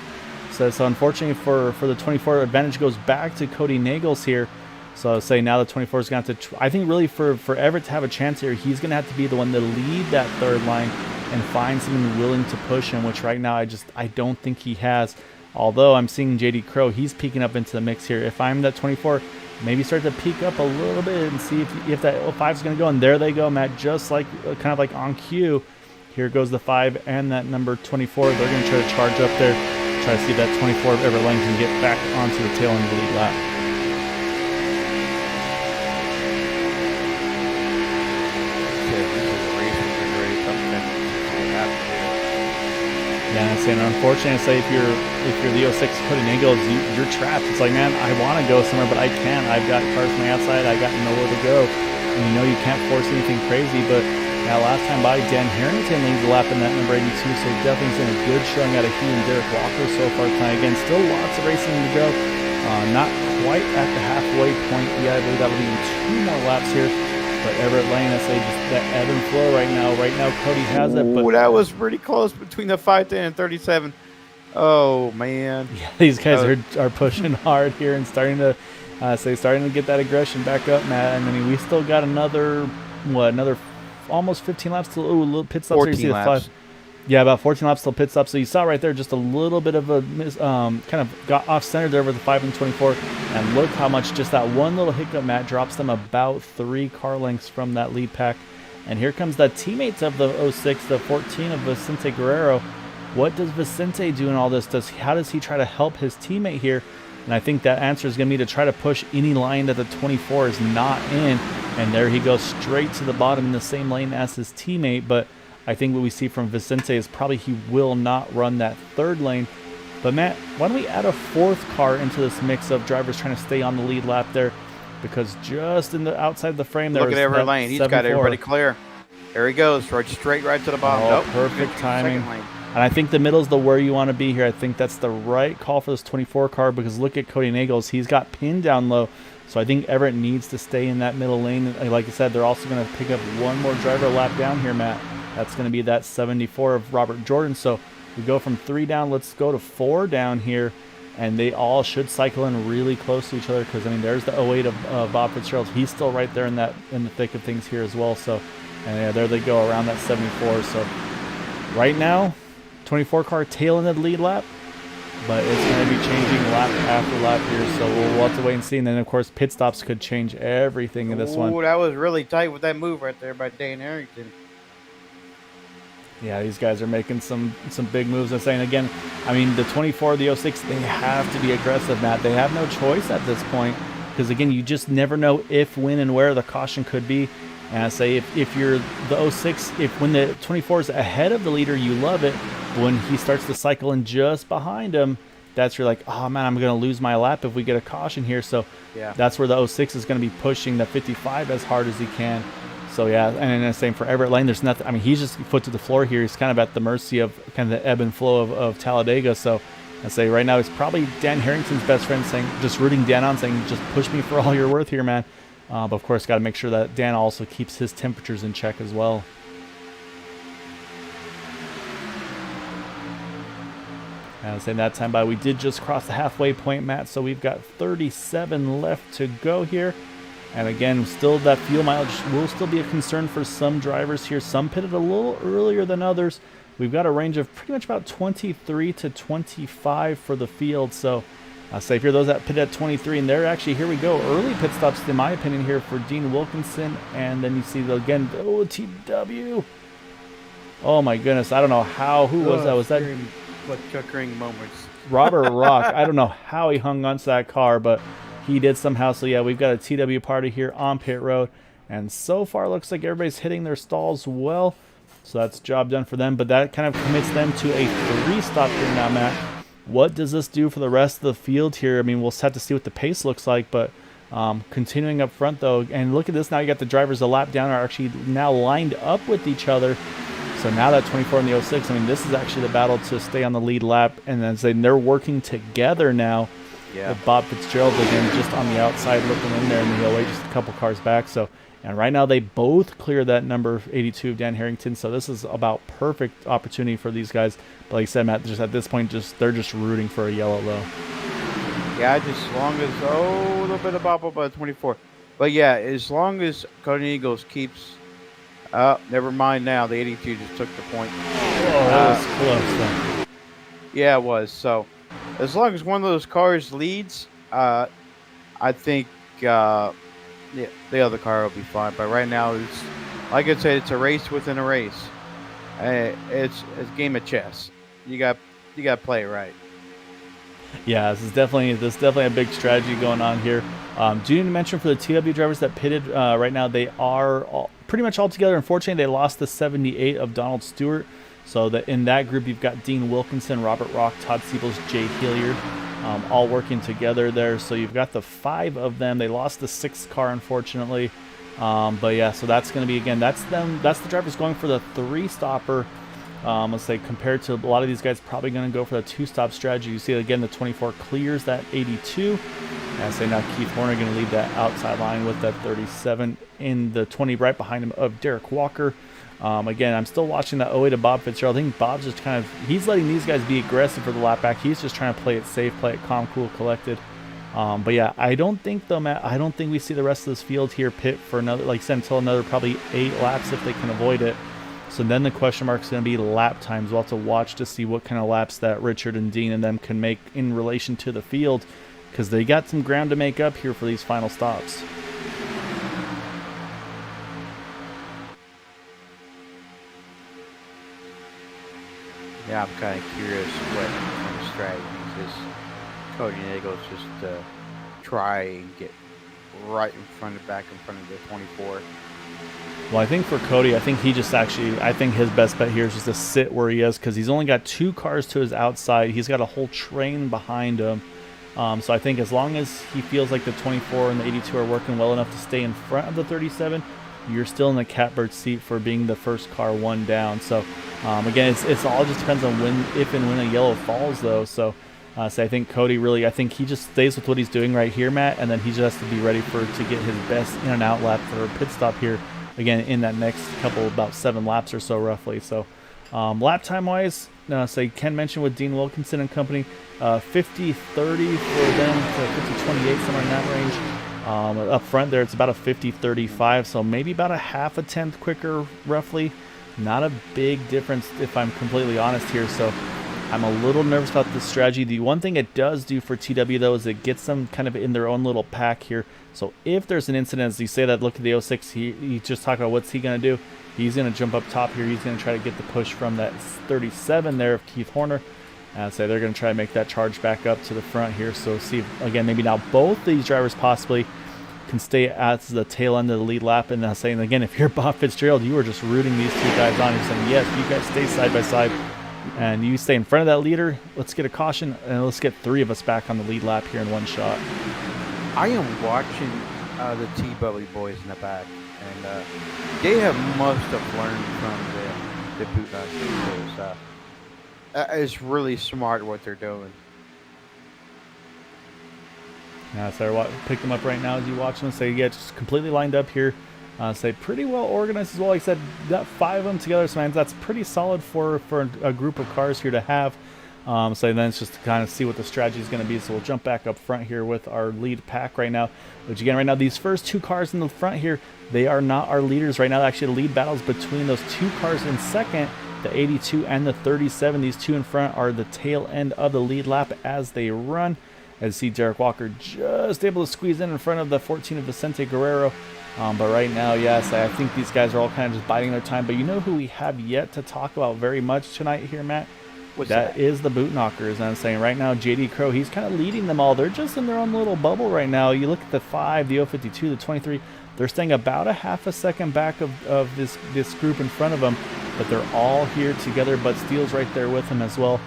So unfortunately for the 24, advantage goes back to Cody Nagels here. So say now the 24 is going to have to, I think really for Everett to have a chance here, he's going to have to be the one to lead that third line and find someone willing to push him, which right now I don't think he has. Although I'm seeing JD Crow, he's peeking up into the mix here. If I'm that 24, maybe start to peek up a little bit and see if that 05 is going to go. And there they go, Matt, just like kind of like on cue. Here goes the 5 and that number 24. They're going to try to charge up there, try to see if that 24 of Everett Lane can get back onto the tail end of the lead lap. Yeah, and unfortunately, if you're the 06 Cody Nagels, you're trapped. It's like, man, I want to go somewhere, but I can't. I've got cars on the outside. I got nowhere to go. And you can't force anything crazy. But now, last time by, Dan Harrington leads the lap in that number 82, so definitely seen a good showing out of he and Derek Walker so far tonight. Again, still lots of racing to go. Not quite at the halfway point yet. I believe that'll be 2 more laps here. But Everett Lane, I say just that ebb and flow right now. Right now, Cody has it. But that was pretty close between the 510 and 37. Oh, man. Yeah, these guys are pushing hard here and starting to get that aggression back up, Matt. And I mean, we still got another almost 15 laps to little pit stops. 14 laps. Yeah, about 14 laps till pit stop. So you saw right there just a little bit of a kind of got off center there with the 5 and 24. And look how much just that one little hiccup, Matt, drops them about 3 car lengths from that lead pack. And here comes the teammates of the 06, the 14 of Vicente Guerrero. What does Vicente do in all this? How does he try to help his teammate here? And I think that answer is going to be to try to push any line that the 24 is not in. And there he goes straight to the bottom in the same lane as his teammate. But I think what we see from Vicente is probably he will not run that 3rd lane. But Matt, why don't we add a 4th car into this mix of drivers trying to stay on the lead lap there? Because just in the outside of the frame there, look at every lane. He's got everybody clear. There he goes, right to the bottom. Oh, perfect timing. And I think the middle is where you want to be here. I think that's the right call for this 24 car, because look at Cody Nagels. He's got pinned down low. So I think Everett needs to stay in that middle lane. Like I said, they're also going to pick up one more driver lap down here, Matt. That's going to be that 74 of Robert Jordan. So we go from 3 down. Let's go to 4 down here. And they all should cycle in really close to each other, because, I mean, there's the 08 of Bob Fitzgerald. He's still right there in the thick of things here as well. So, and yeah, there they go around that 74. So right now, 24 car tail in the lead lap, but it's going to be changing lap after lap here. So we'll have to wait and see. And then, of course, pit stops could change everything in this one. Oh, that was really tight with that move right there by Dan Harrington. Yeah, these guys are making some big moves. I'm saying, again, I mean, the 24, the 06, they have to be aggressive, Matt. They have no choice at this point, because, again, you just never know if, when, and where the caution could be. And I say, if you're the 06, when the 24 is ahead of the leader, you love it. When he starts to cycle in just behind him, that's you're like, oh, man, I'm going to lose my lap if we get a caution here. So yeah, that's where the 06 is going to be pushing the 55 as hard as he can. So, yeah, and then the same for Everett Lane. There's nothing. I mean, he's just foot to the floor here. He's kind of at the mercy of kind of the ebb and flow of Talladega. So I say right now it's probably Dan Harrington's best friend, saying, just rooting Dan on, saying, just push me for all you're worth here, man. But, of course, got to make sure that Dan also keeps his temperatures in check as well. And saying that time by, we did just cross the halfway point, Matt. So we've got 37 left to go here. And again, still that fuel mileage will still be a concern for some drivers here. Some pitted a little earlier than others. We've got a range of pretty much about 23 to 25 for the field. So I'll say if you're those that pit at 23, and they're actually, here we go, early pit stops, in my opinion, here for Dean Wilkinson. And then you see, again, the OTW. Oh, my goodness. I don't know how. Who was that? Was that what chuckering moments? Robert Rock. I don't know how he hung onto that car, but he did somehow. So, yeah, we've got a TW party here on pit road. And so far, looks like everybody's hitting their stalls well. So that's job done for them. But that kind of commits them to a 3-stop here now, Matt. What does this do for the rest of the field here? I mean, we'll have to see what the pace looks like. But continuing up front, though, and look at this. Now you got the drivers a lap down are actually now lined up with each other. So now that 24 and the 06, I mean, this is actually the battle to stay on the lead lap. And then they're working together now. Yeah. With Bob Fitzgerald again just on the outside looking in there, and the 08 just a couple cars back. So, and right now they both clear that number 82 of Dan Harrington. So this is about perfect opportunity for these guys. But like I said, Matt, just at this point, they're just rooting for a yellow low. Yeah, just as long as a little bit of bobble by 24. But yeah, as long as Cody Eagles keeps. Never mind now. The 82 just took the point. Oh, that was close then. Yeah, it was. So as long as one of those cars leads, I think the other car will be fine. But right now, it's like I said, it's a race within a race. It's a game of chess. You got to play it right. Yeah, this is definitely a big strategy going on here. Do you need to mention for the TW drivers that pitted right now, they are pretty much all together. Unfortunately, they lost the 78 of Donald Stewart. So that in that group, you've got Dean Wilkinson, Robert Rock, Todd Siebels, Jay Hilliard, all working together there. So you've got the 5 of them. They lost the 6th car, unfortunately. But yeah, so that's going to be, again, that's them. That's the drivers going for the 3-stopper. Let's say compared to a lot of these guys probably going to go for the 2-stop strategy. You see, again, the 24 clears that 82. And I say now Keith Horner going to lead that outside line with that 37 in the 20 right behind him of Derek Walker. Again, I'm still watching that 08 of Bob Fitzgerald. I think Bob's just kind of, he's letting these guys be aggressive for the lap back. He's just trying to play it safe, play it calm, cool, collected. But yeah, I don't think, though, Matt, I don't think we see the rest of this field here pit for another, like I said, until another probably 8 laps if they can avoid it. So then the question mark is going to be lap times. We'll have to watch to see what kind of laps that Richard and Dean and them can make in relation to the field, because they got some ground to make up here for these final stops. Yeah, I'm kind of curious what kind of strategies is Cody Nagle just try and get right in front of the 24. Well, I think for Cody, I think he just actually, I think his best bet here is just to sit where he is, because he's only got 2 cars to his outside. He's got a whole train behind him. So I think as long as he feels like the 24 and the 82 are working well enough to stay in front of the 37, you're still in the catbird seat for being the first car one down. So again, it's all just depends on when, if and when a yellow falls, though. So I think Cody really, I think he just stays with what he's doing right here, Matt, and then he just has to be ready to get his best in and out lap for a pit stop here again in that next couple, about 7 laps or so roughly. So lap time wise, say Ken mentioned with Dean Wilkinson and company, 50-30 for them to 50-28, somewhere in that range. Up front there, it's about a 50-35, so maybe about a half a tenth quicker roughly. Not a big difference if I'm completely honest here, so I'm a little nervous about this strategy. The one thing it does do for TW though is it gets them kind of in their own little pack here. So if there's an incident, as you say that, look at the 06, he just talked about what's he going to do. He's going to jump up top here. He's going to try to get the push from that 37 there of Keith Horner. And so they're going to try to make that charge back up to the front here. So see, again, maybe now both these drivers possibly can stay at the tail end of the lead lap. And saying, again, if you're Bob Fitzgerald, you are just rooting these 2 guys on. You're saying, yes, you guys stay side by side. And you stay in front of that leader. Let's get a caution, and let's get 3 of us back on the lead lap here in one shot. I am watching the T-Belly boys in the back, and they must have learned from the bootleggers. It's really smart what they're doing. Yeah, so pick them up right now as you watch them. So yeah, just completely lined up here. Say pretty well organized as well. Like I said, got 5 of them together, so man, that's pretty solid for a group of cars here to have. So then it's just to kind of see what the strategy is going to be. So we'll jump back up front here with our lead pack right now. Which again, right now, these first 2 cars in the front here, they are not our leaders right now. Actually, the lead battles between those 2 cars in second, the 82 and the 37. These 2 in front are the tail end of the lead lap as they run. As you see Derek Walker just able to squeeze in front of the 14 of Vicente Guerrero. But right now, yes, I think these guys are all kind of just biding their time. But you know who we have yet to talk about very much tonight here, Matt? What's that? That is the boot knockers. And I'm saying right now, JD Crow, he's kind of leading them all. They're just in their own little bubble right now. You look at the 5, the 052, the 23. They're staying about a half a second back of this group in front of them. But they're all here together. Bud Steele's right there with them as well.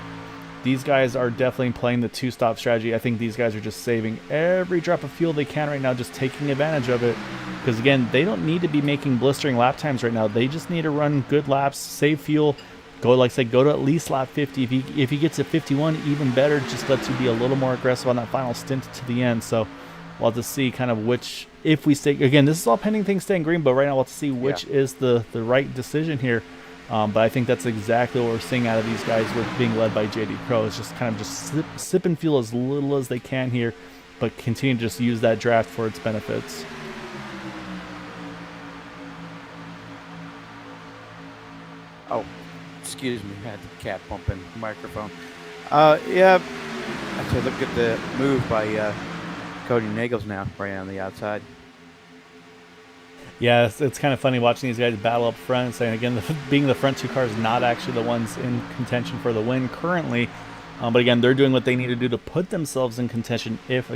These guys are definitely playing the 2-stop strategy. I think these guys are just saving every drop of fuel they can right now, just taking advantage of it. Because again, they don't need to be making blistering lap times right now. They just need to run good laps, save fuel, go, like I said, go to at least lap 50. If he gets to 51, even better. Just lets you be a little more aggressive on that final stint to the end. So we'll have to see kind of which, if we stay, again, this is all pending things staying green, but right now we'll have to see which is the right decision here. But I think that's exactly what we're seeing out of these guys with being led by JD Crow. It's just kind of just sipping fuel as little as they can here, but continue to just use that draft for its benefits. Oh, excuse me, I had the cat bumping the microphone. Yeah, actually look at the move by Cody Nagels now, right on the outside. Yeah, it's kind of funny watching these guys battle up front and saying, again, being the front 2 cars not actually the ones in contention for the win currently. But again, they're doing what they need to do to put themselves in contention if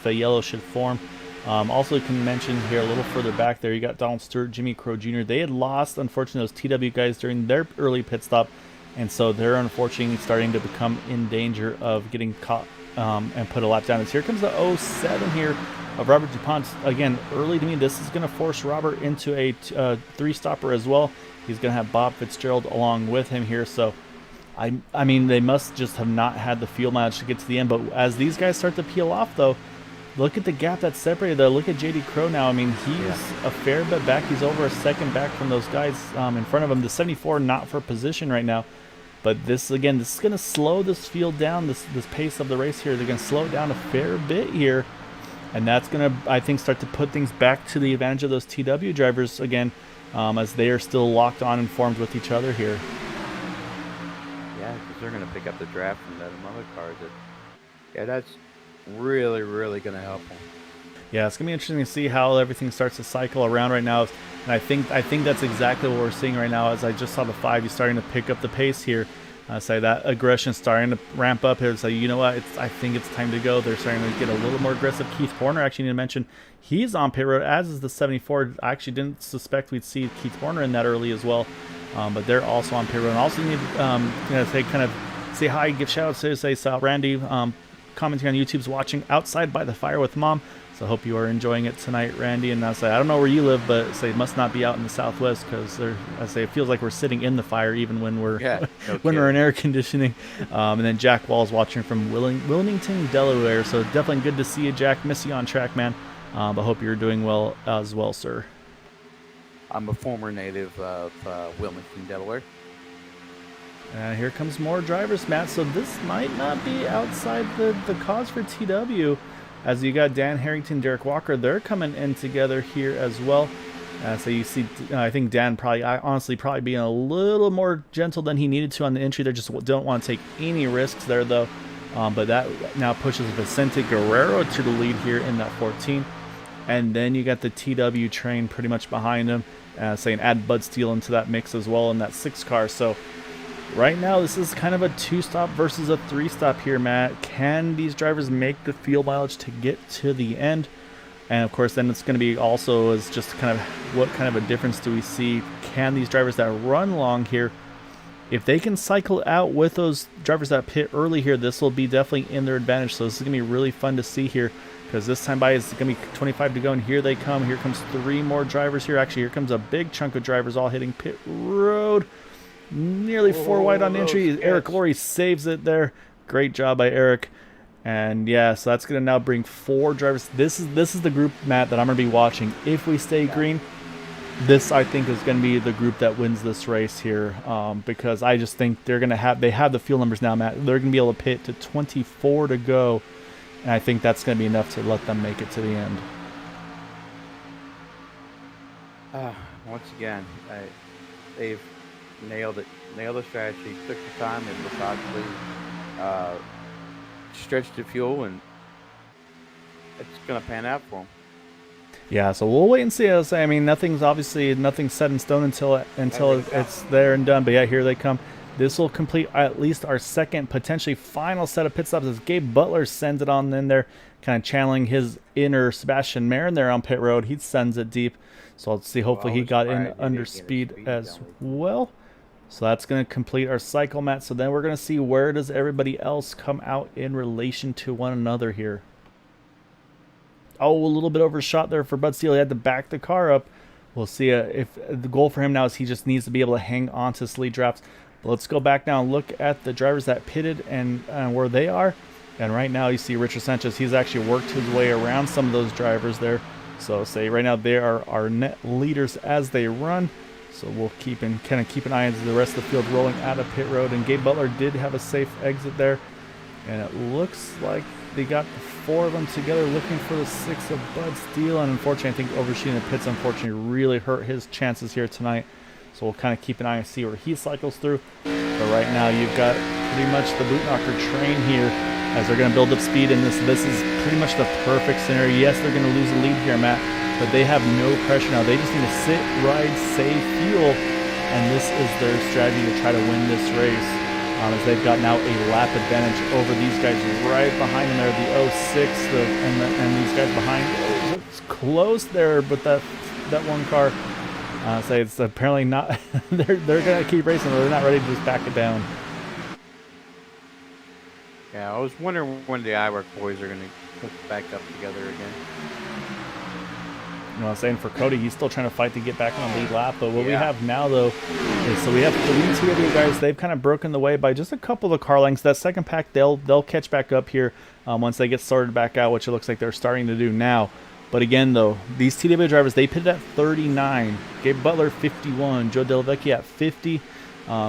a yellow should form. Also, you can mention here a little further back there, you got Donald Stewart, Jimmy Crow Jr. They had lost, unfortunately, those TW guys during their early pit stop. And so they're unfortunately starting to become in danger of getting caught and put a lap down. As here comes the 07 here of Robert DuPont. Again, early to me, this is going to force Robert into a 3-stopper as well. He's going to have Bob Fitzgerald along with him here. So, I mean, they must just have not had the fuel mileage to get to the end. But as these guys start to peel off, though, look at the gap that's separated, though. Look at JD Crow now. I mean, he's a fair bit back. He's over a second back from those guys in front of him. The 74 not for position right now. But this, again, this is going to slow this field down, this pace of the race here. They're going to slow it down a fair bit here. And that's going to, I think, start to put things back to the advantage of those TW drivers. Again, as they are still locked on and formed with each other here. Yeah, because they're going to pick up the draft from them other cars. Yeah, that's really, really going to help them. Yeah, it's gonna be interesting to see how everything starts to cycle around right now, and I think that's exactly what we're seeing right now. As I just saw the 5, he's starting to pick up the pace here. Say that aggression starting to ramp up here. So you know what? I think it's time to go. They're starting to get a little more aggressive. Keith Horner, actually need to mention, he's on pit road, as is the 74. I actually didn't suspect we'd see Keith Horner in that early as well, but they're also on pit road. And also need to say kind of say hi, give shout outs to say Randy commenting on YouTube's watching Outside by the Fire with Mom. So I hope you are enjoying it tonight, Randy. And I say I don't know where you live, but say it must not be out in the Southwest, because I say it feels like we're sitting in the fire even when we're when we're in air conditioning. And then Jack Wall's watching from Wilmington, Delaware. So definitely good to see you, Jack. Miss you on track, man. But hope you're doing well as well, sir. I'm a former native of Wilmington, Delaware. And here comes more drivers, Matt. So this might not be outside the cause for TW. As you got Dan Harrington, Derek Walker, they're coming in together here as well. So you see, I think Dan honestly being a little more gentle than he needed to on the entry. They just don't want to take any risks there, though. But that now pushes Vicente Guerrero to the lead here in that 14. And then you got the TW train pretty much behind him, saying add Bud Steele into that mix as well in that 6 car. So right now, this is kind of a 2-stop versus a 3-stop here, Matt. Can these drivers make the fuel mileage to get to the end? And of course, then it's going to be also as just kind of what kind of a difference do we see? Can these drivers that run long here, if they can cycle out with those drivers that pit early here, this will be definitely in their advantage. So this is going to be really fun to see here, because this time by is going to be 25 to go, and here they come. Here comes 3 more drivers here. Actually, here comes a big chunk of drivers all hitting pit road. Nearly 4 wide on entry. Eric Laurie saves it there. Great job by Eric. And yeah, so that's going to now bring 4 drivers. This is the group, Matt, that I'm going to be watching. If we stay green, this I think is going to be the group that wins this race here, because I just think they have the fuel numbers now, Matt. They're going to be able to pit to 24 to go, and I think that's going to be enough to let them make it to the end. Once again, they've nailed the strategy, took the time, and methodically stretched the fuel, and it's going to pan out for them. Yeah, so we'll wait and see. I mean, nothing's set in stone until it's there and done. But yeah, here they come. This will complete at least our second, potentially final set of pit stops, as Gabe Butler sends it on in there, kind of channeling his inner Sebastian Marin there on pit road. He sends it deep. So let's see. Hopefully he got in under speed as well. So that's going to complete our cycle, Matt. So then we're going to see where does everybody else come out in relation to one another here. Oh, a little bit overshot there for Bud Steele. He had to back the car up. We'll see if the goal for him now is he just needs to be able to hang on to his lead drafts. But let's go back now and look at the drivers that pitted and where they are. And right now you see Richard Sanchez. He's actually worked his way around some of those drivers there. So say right now they are our net leaders as they run. So we'll kind of keep an eye on the rest of the field rolling out of pit road. And Gabe Butler did have a safe exit there. And it looks like they got the 4 of them together looking for the 6 of Bud Steele. And unfortunately, I think overshooting the pits unfortunately really hurt his chances here tonight. So we'll kind of keep an eye and see where he cycles through. But right now you've got pretty much the boot knocker train here as they're going to build up speed in this. This is pretty much the perfect scenario. Yes, they're going to lose the lead here, Matt, but they have no pressure now. They just need to sit, ride, save fuel, and this is their strategy to try to win this race. As they've got now a lap advantage over these guys right behind them there, the 06 and these guys behind. Oh, it's close there, but that one car, say it's apparently not. they're going to keep racing, but they're not ready to just back it down. Yeah, I was wondering when the iWork boys are going to hook back up together again. You know what I'm saying? For Cody, he's still trying to fight to get back on the lead lap. But what we have now, though, is so we have 3 TW guys. They've kind of broken the way by just a couple of car lengths. That second pack, they'll catch back up here once they get started back out, which it looks like they're starting to do now. But again, though, these TW drivers, they pitted at 39. Gabe Butler, 51. Joe Delavecchia at 50.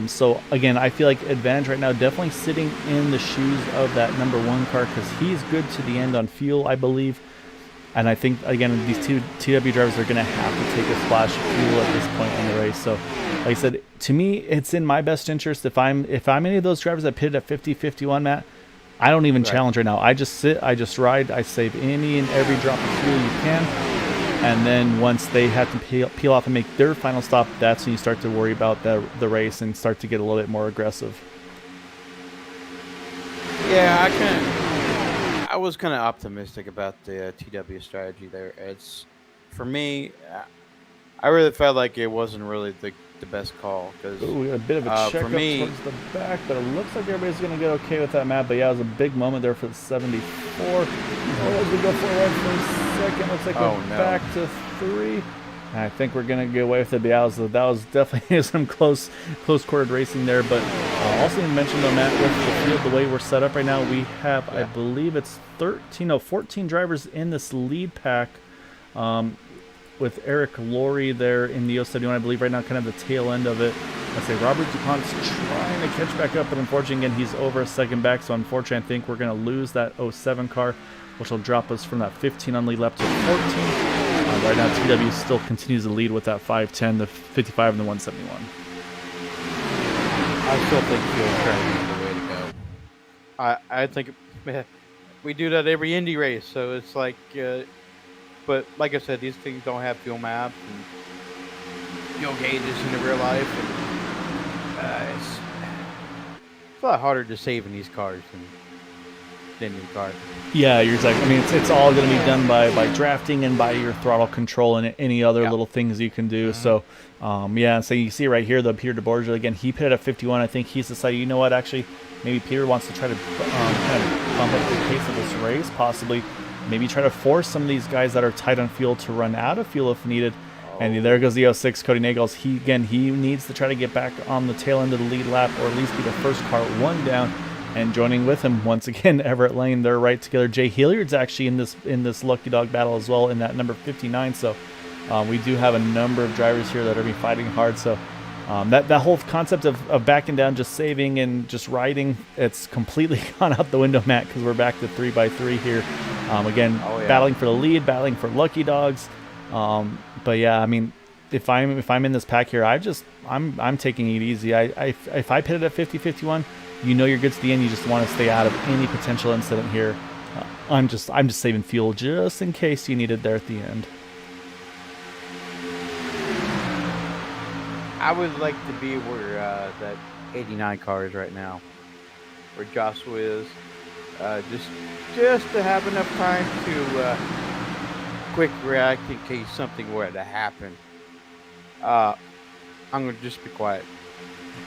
So, again, I feel like advantage right now definitely sitting in the shoes of that number 1 car because he's good to the end on fuel, I believe. And I think, again, these two TW drivers are going to have to take a splash of fuel at this point in the race. So, like I said, to me, it's in my best interest. If I'm any of those drivers that pitted at 50-51, Matt, I don't even challenge right now. I just sit, I just ride, I save any and every drop of fuel you can. And then once they have to peel off and make their final stop, that's when you start to worry about the race and start to get a little bit more aggressive. Yeah, I was kind of optimistic about the TW strategy there. It's, for me, I really felt like it wasn't really the best call because we got a bit of a check up towards the back, but it looks like everybody's going to get okay with that, Matt. But yeah, it was a big moment there for the 74. Oh, as we go forward for a second, looks like we're back to 3. I think we're going to get away with it. But yeah, that was definitely some close quartered racing there. But also you mentioned, though, Matt, with the field, the way we're set up right now, we have, I believe it's 14 drivers in this lead pack. With Eric Laurie there in the 071, I believe right now, kind of the tail end of it. Let's say Robert DuPont's trying to catch back up, but unfortunately, again, he's over a second back. So unfortunately, I think we're going to lose that 07 car, which will drop us from that 15 on lead lap to 14. Right now, TW still continues to lead with that 510, the 55, and the 171. I still think fuel turn is the way to go. I think we do that every Indy race, so it's like. But like I said, these things don't have fuel maps and fuel gauges in real life. And, it's a lot harder to save in these cars than in cars. Yeah, you're exactly. I mean, it's all going to be done by drafting and by your throttle control and any other little things you can do. So, so you see right here, the Peter DeBorgia, again, he pitted at 51. I think he's decided, you know what, actually, maybe Peter wants to try to kind of bump up the pace of this race, possibly. Maybe try to force some of these guys that are tight on fuel to run out of fuel if needed. And there goes the 06, Cody Nagels. He needs to try to get back on the tail end of the lead lap, or at least be the first car one down. And joining with him once again, Everett Lane. They're right together. Jay Hilliard's actually in this lucky dog battle as well in that number 59. So we do have a number of drivers here that are going to be fighting hard. So that whole concept of backing down, just saving and just riding, it's completely gone out the window, Matt, because we're back to 3x3 here. Again, battling for the lead, battling for lucky dogs. But yeah, I mean, if I'm in this pack here, I'm taking it easy. If I pitted at 50-51, you know you're good to the end. You just want to stay out of any potential incident here. I'm just saving fuel just in case you need it there at the end. I would like to be where that 89 car is right now, where Joshua is. Just to have enough time to quick react in case something were to happen. I'm going to just be quiet.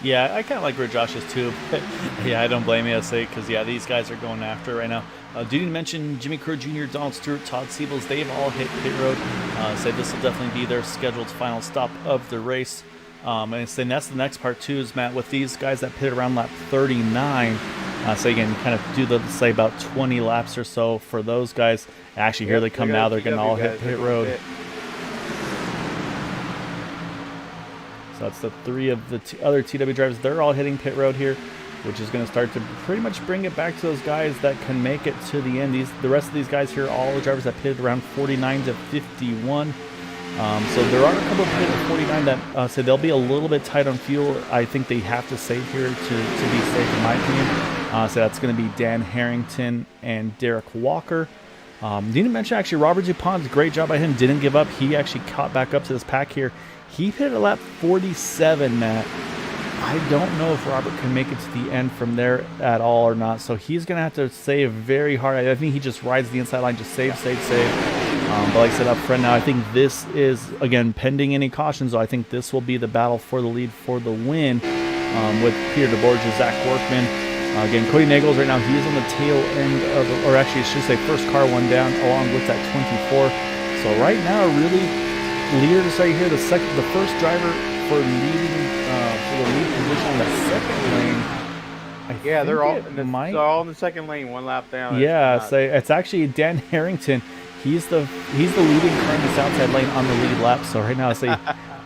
Yeah, I kind of like where Josh is too. But yeah, I don't blame you, I say, because these guys are going after it right now. Did you mention Jimmy Kerr Jr., Donald Stewart, Todd Siebels? They've all hit pit road. Said this will definitely be their scheduled final stop of the race. And that's the next part too, is Matt, with these guys that pit around lap 39. So again, kind of do say about 20 laps or so for those guys. Actually, here they come now. They're going to all hit pit road. So that's the 3 of the other TW drivers. They're all hitting pit road here, which is going to start to pretty much bring it back to those guys that can make it to the end. The rest of these guys here, all the drivers that pitted around 49 to 51. So there are a couple of pitted at 49 that say they'll be a little bit tight on fuel. I think they have to save here to be safe, in my opinion. So that's going to be Dan Harrington and Derek Walker. Didn't mention, actually, Robert DuPont, great job by him. Didn't give up. He actually caught back up to this pack here. He pitted at lap 47, Matt. I don't know if Robert can make it to the end from there at all or not. So he's going to have to save very hard. I think he just rides the inside line, just save. But like I said up front now, I think this is, again, pending any cautions, so I think this will be the battle for the lead for the win with Peter DeBorgia, Zach Workman. Again, Cody Nagels right now, he is on the tail end of, or actually I should say first car one down along with that 24. So right now, really, leader to say here, the first driver for leading for the lead position in the second lane. They're all in the second lane, one lap down. Yeah, so it's actually Dan Harrington. He's the leading car in this outside lane on the lead lap. So right now, I say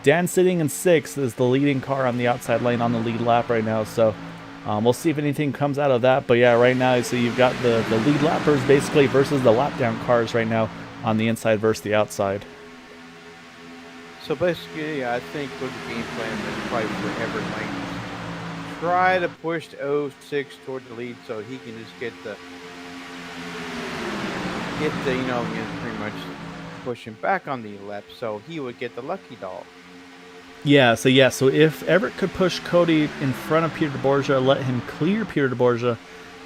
Dan sitting in 6th is the leading car on the outside lane on the lead lap right now. So we'll see if anything comes out of that. But yeah, right now, so you've got the lead lappers basically versus the lap down cars right now. on the inside versus the outside. So basically, I think what the game plan is probably for Everett Lane. Try to push the 06 toward the lead so he can just get the pretty much push him back on the lap so he would get the lucky dog. Yeah, so if Everett could push Cody in front of Peter DeBorgia, let him clear Peter DeBorgia,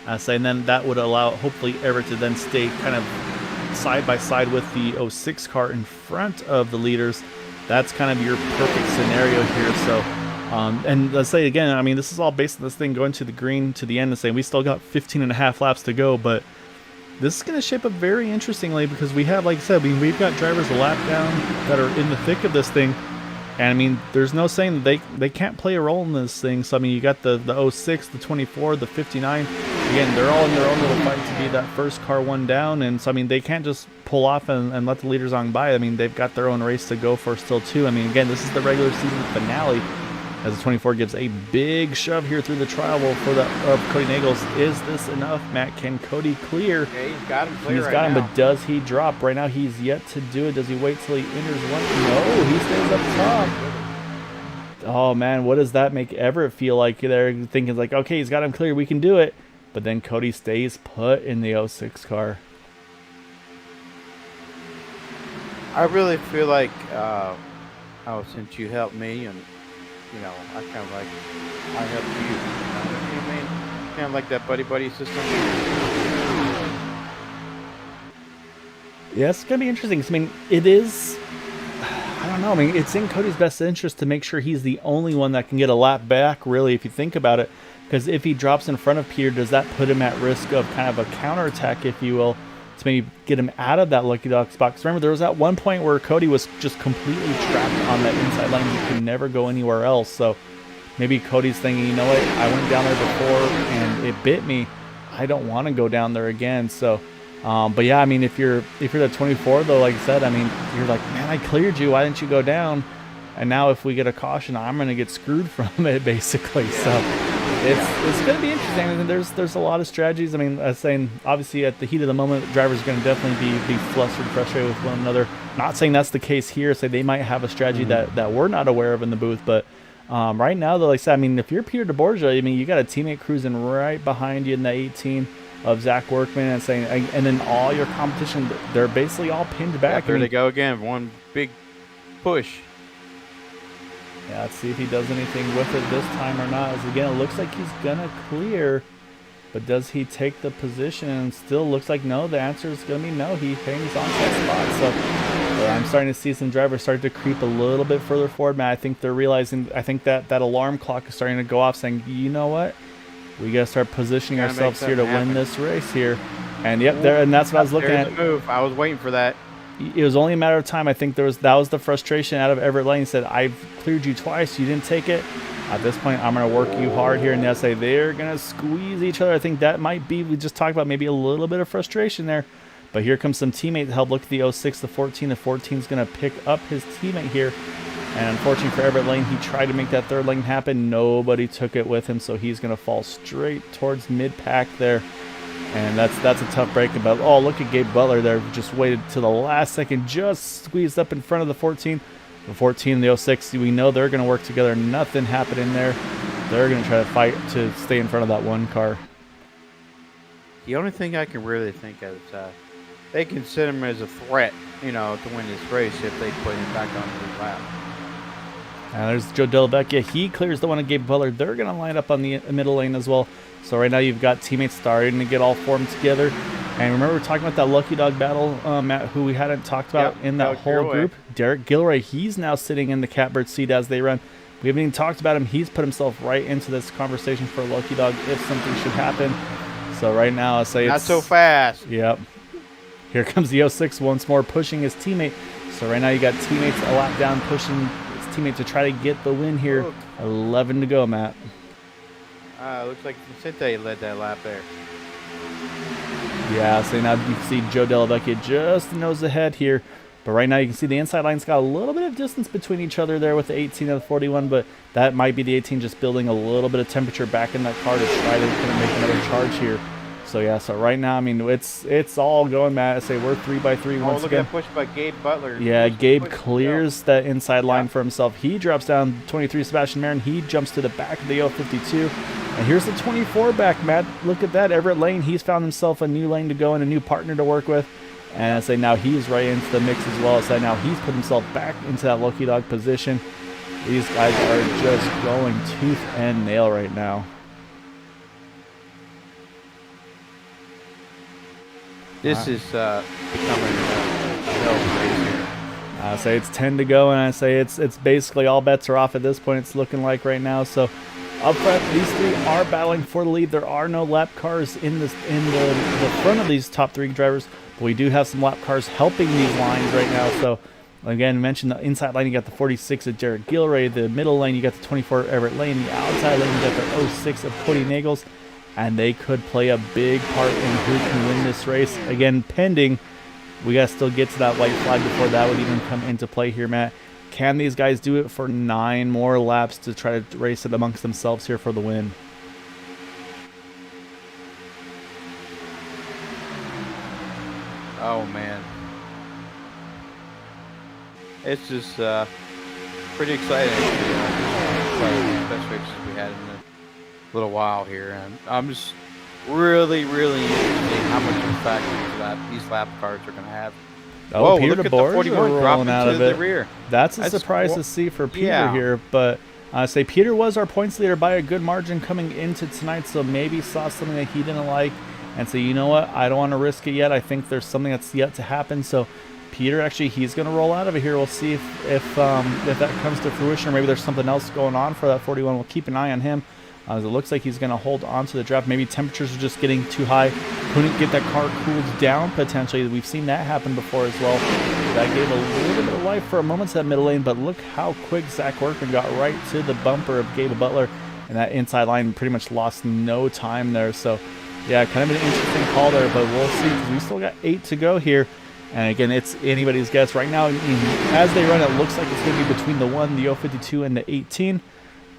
and then that would allow, hopefully, Everett to then stay kind of side by side with the 06 car in front of the leaders. That's kind of your perfect scenario here. So, and let's say again, I mean, this is all based on this thing going to the green to the end and saying we still got 15 and a half laps to go, but this is going to shape up very interestingly because we have, like I said, we've got drivers a lap down that are in the thick of this thing. And I mean, there's no saying that they can't play a role in this thing. So I mean, you got the 06, the 24, the 59. Again, they're all in their own little fight to be that first car one down. And so I mean, they can't just pull off and let the leaders on by. I mean, they've got their own race to go for still too. I mean, again, this is the regular season finale as the 24 gives a big shove here through the trial for the Cody Nagels. Is this enough, Matt? Can Cody clear? Yeah, he's got him clear. He's got him, but does he drop? Right now, he's yet to do it. Does he wait till he enters one? No, he stays up top. Oh, man, what does that make Everett feel like? They're thinking, like, okay, he's got him clear. We can do it. But then Cody stays put in the 06 car. I really feel like, since you helped me and I kind of like, I help you. You know what I mean? Kind of like that buddy system. Yeah, it's going to be interesting. I mean, it is, I don't know. I mean, it's in Cody's best interest to make sure he's the only one that can get a lap back, really, if you think about it. Because if he drops in front of Peter, does that put him at risk of kind of a counterattack, if you will, to maybe get him out of that lucky dog spot? Because remember, there was that one point where Cody was just completely trapped on that inside lane. He could never go anywhere else. So maybe Cody's thinking, you know what, I went down there before and it bit me. I don't want to go down there again. So, but yeah, I mean, if you're the 24 though, like I said, I mean, you're like, man, I cleared you. Why didn't you go down? And now if we get a caution, I'm going to get screwed from it, basically. So it's going to be interesting. I mean, there's a lot of strategies. I mean, I was saying, obviously, at the heat of the moment, drivers are going to definitely be flustered, frustrated with one another. Not saying that's the case here. Say they might have a strategy that we're not aware of in the booth. But right now, though, like I said, I mean, if you're Peter DeBorgia, I mean, you got a teammate cruising right behind you in the 18 of Zach Workman, and saying, and then all your competition, they're basically all pinned back. Yeah, there they go again. One big push. Yeah, let's see if he does anything with it this time or not. As again, it looks like he's gonna clear, but does he take the position? And still looks like no. The answer is gonna be no. He hangs on to that spot. So I'm starting to see some drivers start to creep a little bit further forward, Matt. I think they're realizing. I think that alarm clock is starting to go off, saying, you know what, we gotta start positioning ourselves here to win this race here. And yep, there, and that's what I was looking at. Move. I was waiting for that. It was only a matter of time. I think that was the frustration out of Everett Lane. He said, I've cleared you twice. You didn't take it. At this point, I'm going to work you hard here. And they'll say they're going to squeeze each other. I think that might be, we just talked about maybe a little bit of frustration there. But here comes some teammates to help. Look at the 06, the 14. The 14 is going to pick up his teammate here. And unfortunately for Everett Lane, he tried to make that third lane happen. Nobody took it with him. So he's going to fall straight towards mid-pack there. And that's a tough break. But oh, look at Gabe Butler there. Just waited to the last second, just squeezed up in front of the 14. The 14 and the 06, we know they're going to work together. Nothing happening there. They're going to try to fight to stay in front of that one car. The only thing I can really think of is they consider him as a threat, to win this race if they put him back on his lap. And there's Joe Delvecchia. He clears the one of Gabe Butler. They're going to line up on the middle lane as well. So right now you've got teammates starting to get all formed together. And remember, we're talking about that Lucky Dog battle, Matt, who we hadn't talked about in that whole group. Derek Gilroy, he's now sitting in the catbird seat as they run. We haven't even talked about him. He's put himself right into this conversation for Lucky Dog if something should happen. So right now, I say not so fast. Yep. Here comes the 06 once more, pushing his teammate. So right now you got teammates a lap down, pushing his teammate to try to get the win here. 11 to go, Matt. Looks like Vicente led that lap there. Yeah, so now you can see Joe Delvecchia just nose ahead here. But right now you can see the inside line's got a little bit of distance between each other there with the 18 and the 41, but that might be the 18 just building a little bit of temperature back in that car to try to kind of make another charge here. So yeah, so right now, I mean, it's all going, Matt. I say we're 3x3 Oh, once look again. at that push by Gabe Butler. Yeah, Push, Gabe push, clears that inside line Yeah. for himself. He drops down 23, Sebastian Marin. He jumps to the back of the 052. And here's the 24 back, Matt. Look at that. Everett Lane, he's found himself a new lane to go and a new partner to work with. And I say now he's right into the mix as well. So now he's put himself back into that lucky dog position. These guys are just going tooth and nail right now. This is becoming a hell of a race here. I say it's 10 to go, and I say it's basically all bets are off at this point. It's looking like right now. So up front, these three are battling for the lead. There are no lap cars in the front of these top three drivers, but we do have some lap cars helping these lines right now. So again, mentioned the inside lane, you got the 46 of Jared Gilray. The middle lane, you got the 24 Everett Lane. The outside lane, you got the 06 of Cody Nagels. And they could play a big part in who can win this race. Again, pending, we got to still get to that white flag before that would even come into play here, Matt. Can these guys do it for 9 more laps to try to race it amongst themselves here for the win? Oh, man. It's just pretty exciting. One of the best races we had in a little while here. And I'm just really, really interested in how much impact these lap cars are going to have. Oh, Whoa, Peter look at the DeBoer 41 rolling dropping out to of the it. rear. That's a That's- surprise to see for Peter yeah. here, but I say Peter was our points leader by a good margin coming into tonight, so maybe saw something that he didn't like and say, you know what, I don't want to risk it yet. I think there's something that's yet to happen. So Peter, actually, he's going to roll out of it here. We'll see if that comes to fruition, or maybe there's something else going on for that 41. We'll keep an eye on him. As it looks like he's going to hold on to the draft. Maybe temperatures are just getting too high. Couldn't get that car cooled down potentially. We've seen that happen before as well. That gave a little bit of life for a moment to that middle lane, but look how quick Zach Workman got right to the bumper of Gabe Butler, and that inside line pretty much lost no time there. So, yeah, kind of an interesting call there, but we'll see because we still got 8 to go here. And again, it's anybody's guess. Right now, as they run, it looks like it's going to be between the 1, the 052, and the 18.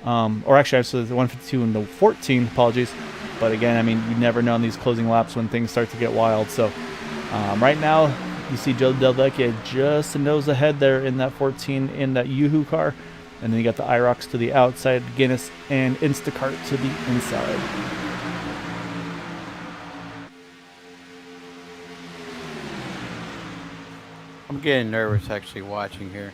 Or actually, the 152 and the 14, apologies. But again, I mean, you never know in these closing laps when things start to get wild. So right now, you see Joe Delvecchia just a nose ahead there in that 14 in that Yoo-Hoo car. And then you got the IROX to the outside, Guinness and Instacart to the inside. I'm getting nervous actually watching here.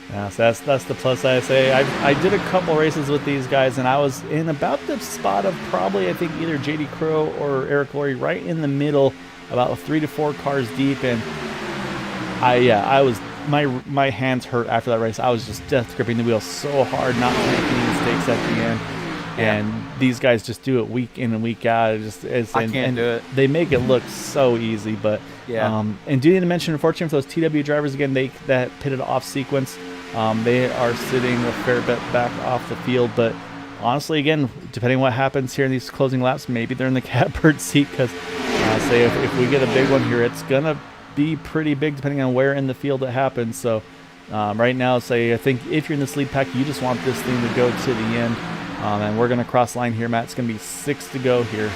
Yeah, so that's the plus I say. I did a couple races with these guys, and I was in about the spot of probably, I think, either JD Crow or Eric Laurie, right in the middle, about 3 to 4 cars deep, and I was my hands hurt after that race. I was just death gripping the wheel so hard, not to make any mistakes at the end. Yeah. And these guys just do it week in and week out. I can't do it. They make it look so easy, but Yeah. and do need to mention, unfortunately, for those TW drivers again, that pitted off sequence. They are sitting a fair bit back off the field, but honestly, again, depending on what happens here in these closing laps, maybe they're in the catbird seat because, say, if we get a big one here, it's gonna be pretty big depending on where in the field it happens. So right now, say, I think if you're in this lead pack, you just want this thing to go to the end, and we're gonna cross line here, Matt. It's gonna be 6 to go here.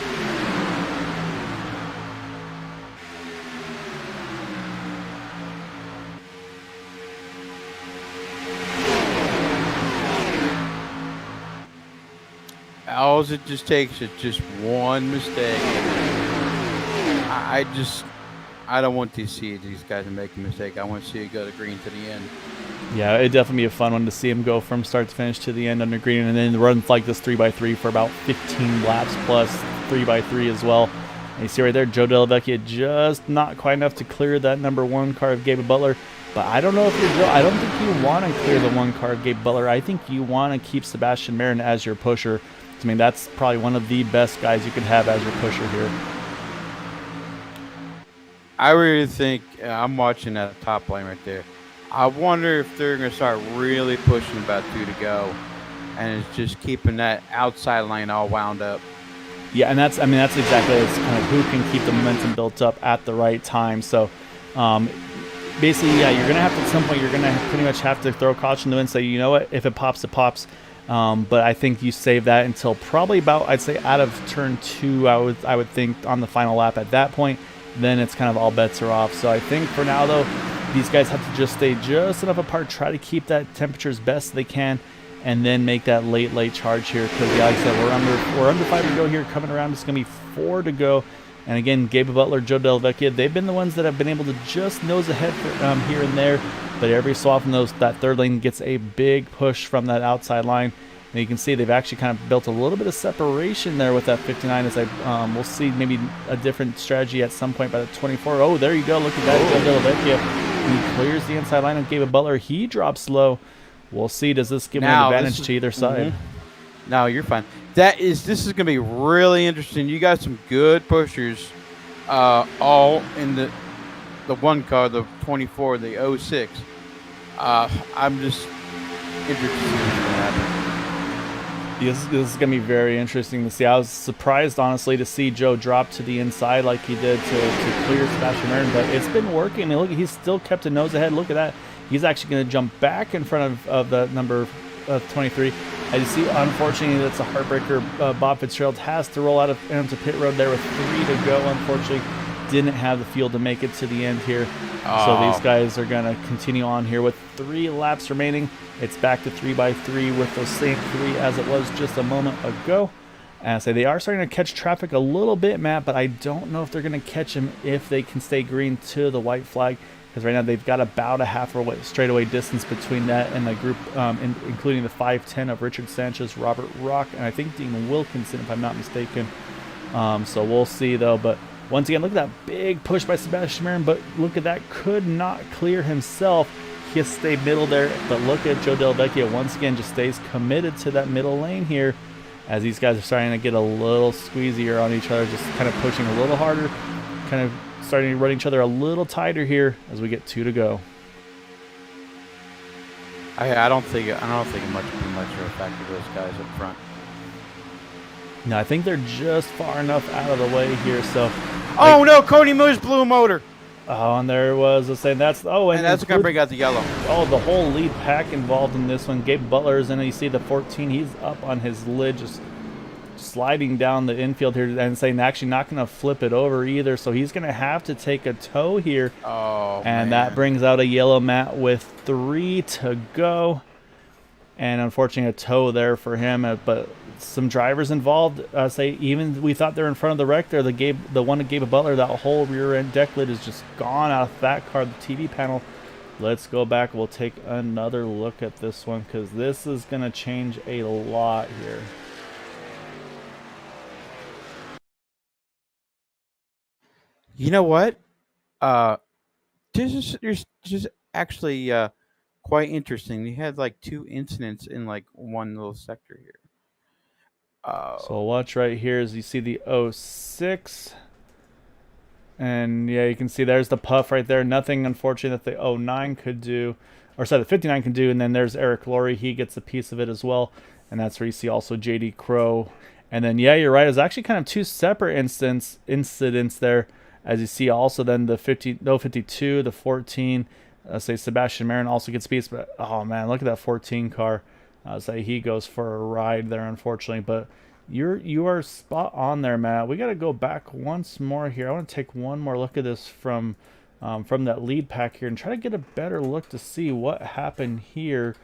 All it just takes is just one mistake. I don't want to see these guys make a mistake. I want to see it go to green to the end. Yeah, it'd definitely be a fun one to see him go from start to finish to the end under green, and then run like this 3x3 for about 15 laps plus 3x3 as well. And you see right there, Joe Delvecchia just not quite enough to clear that number 1 car of Gabe Butler. But I don't know if you're Joe. I don't think you want to clear the 1 car of Gabe Butler. I think you want to keep Sebastian Marin as your pusher. I mean, that's probably one of the best guys you could have as your pusher here. I really think I'm watching that top lane right there. I wonder if they're going to start really pushing about 2 to go, and it's just keeping that outside lane all wound up. Yeah, and that's exactly it. It's kind of who can keep the momentum built up at the right time. So basically, yeah, you're going to have to, at some point, you're going to pretty much have to throw caution to the wind and say, you know what, if it pops, it pops. But I think you save that until probably about, I'd say, out of turn 2, I would think, on the final lap. At that point, then it's kind of all bets are off. So I think for now, though, these guys have to just stay just enough apart, try to keep that temperature as best they can, and then make that late charge here. Because, yeah, like I said, we're under 5 to go here. Coming around, it's going to be 4 to go. And again, Gabe Butler, Joe Delvecchia, they've been the ones that have been able to just nose ahead here and there. But every so often, that third lane gets a big push from that outside line. And you can see they've actually kind of built a little bit of separation there with that 59. As we'll see maybe a different strategy at some point by the 24. Oh, there you go. Look at that, Joe Delvecchia. He clears the inside line of Gabe Butler. He drops low. We'll see. Does this give him an advantage to either side? No, you're fine. This is going to be really interesting. You got some good pushers, all in the one car, the 24, the 06. I'm just interested to see what's going to happen. This is going to be very interesting to see. I was surprised, honestly, to see Joe drop to the inside like he did to clear Sebastian Marin, but it's been working. I mean, look, he's still kept a nose ahead. Look at that. He's actually going to jump back in front of the number 23. As you see, unfortunately, that's a heartbreaker. Bob Fitzgerald has to roll out onto pit road there with 3 to go. Unfortunately, didn't have the field to make it to the end here. So these guys are going to continue on here with 3 laps remaining. It's back to 3x3 with those same 3 as it was just a moment ago. And I say they are starting to catch traffic a little bit, Matt, but I don't know if they're going to catch him if they can stay green to the white flag. Because right now they've got about a half straightaway distance between that and the group, including the 5'10" of Richard Sanchez, Robert Rock, and I think Dean Wilkinson, if I'm not mistaken. So we'll see, though. But once again, look at that big push by Sebastian Marin, but look at that, could not clear himself. He has to stay middle there, but look at Joe Delvecchia once again just stays committed to that middle lane here as these guys are starting to get a little squeezier on each other, just kind of pushing a little harder, kind of starting to run each other a little tighter here as we get 2 to go. I don't think much of a factor to those guys up front. No, I think they're just far enough out of the way here. So, oh no, Cody Miller's blew a motor. Oh, and there was a saying that's and that's gonna bring out the yellow. Oh, the whole lead pack involved in this one. Gabe Butler's in it. You see the 14. He's up on his lid, just sliding down the infield here, and saying actually not going to flip it over either. So he's going to have to take a tow here. Oh, and man. That brings out a yellow mat with 3 to go. And unfortunately, a tow there for him. But some drivers involved. Even we thought they were in front of the wreck there. The one that gave a Butler, that whole rear end deck lid is just gone out of that car, the TV panel. Let's go back. We'll take another look at this one because this is going to change a lot here. You know what? This is just actually quite interesting. You had like 2 incidents in like one little sector here. So watch right here as you see the 06. And yeah, you can see there's the puff right there. Nothing, unfortunate, that the 09 could do. Or sorry, the 59 can do. And then there's Eric Laurie. He gets a piece of it as well. And that's where you see also J.D. Crow. And then, yeah, you're right. It's actually kind of 2 separate incidents there. As you see also then the 52, the 14. Say Sebastian Marin also gets piece. But, oh, man, look at that 14 car. Say he goes for a ride there, unfortunately. But you are spot on there, Matt. We got to go back once more here. I want to take one more look at this from that lead pack here and try to get a better look to see what happened here.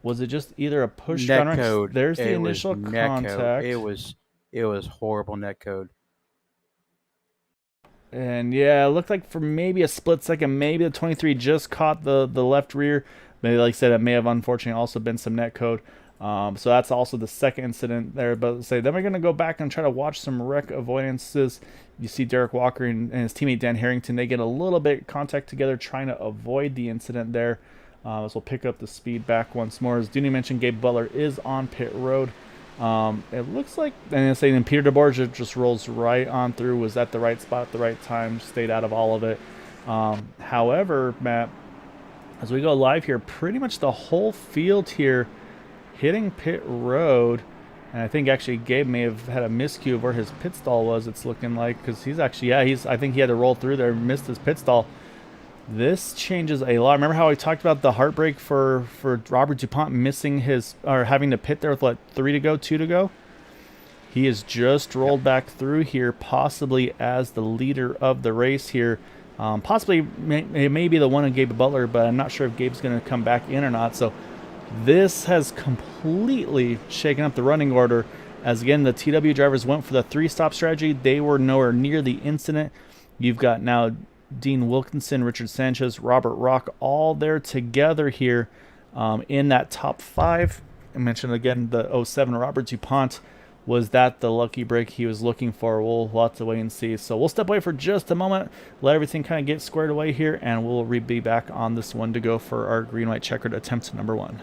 Was it just either a push net code? There's the initial contact. It was horrible net code. And yeah, it looked like for maybe a split second, maybe the 23 just caught the left rear. Maybe, like I said, it may have unfortunately also been some net code. So that's also the second incident there. But then we're going to go back and try to watch some wreck avoidances. You see Derek Walker and his teammate Dan Harrington, they get a little bit contact together trying to avoid the incident there. So we'll pick up the speed back once more. As Dooney mentioned, Gabe Butler is on pit road. It looks like, and then Peter DeBorgia just rolls right on through, was at the right spot at the right time, stayed out of all of it. However, Matt, as we go live here, pretty much the whole field here hitting pit road. And I think actually Gabe may have had a miscue of where his pit stall was, it's looking like, because he's actually, I think he had to roll through there, missed his pit stall. This changes a lot. Remember how I talked about the heartbreak for Robert DuPont missing his, or having to pit there with what, 3 to go, 2 to go? He has just rolled back through here, possibly as the leader of the race here. Possibly it may be the one of Gabe Butler, but I'm not sure if Gabe's going to come back in or not. So this has completely shaken up the running order, as again the TW drivers went for the 3-stop strategy. They were nowhere near the incident. You've got now Dean Wilkinson, Richard Sanchez, Robert Rock, all there together here in that top 5. I mentioned again the 07 Robert DuPont. Was that the lucky break he was looking for? We'll have to wait and see. So we'll step away for just a moment, let everything kind of get squared away here, and we'll be back on this one to go for our green-white checkered attempt number 1.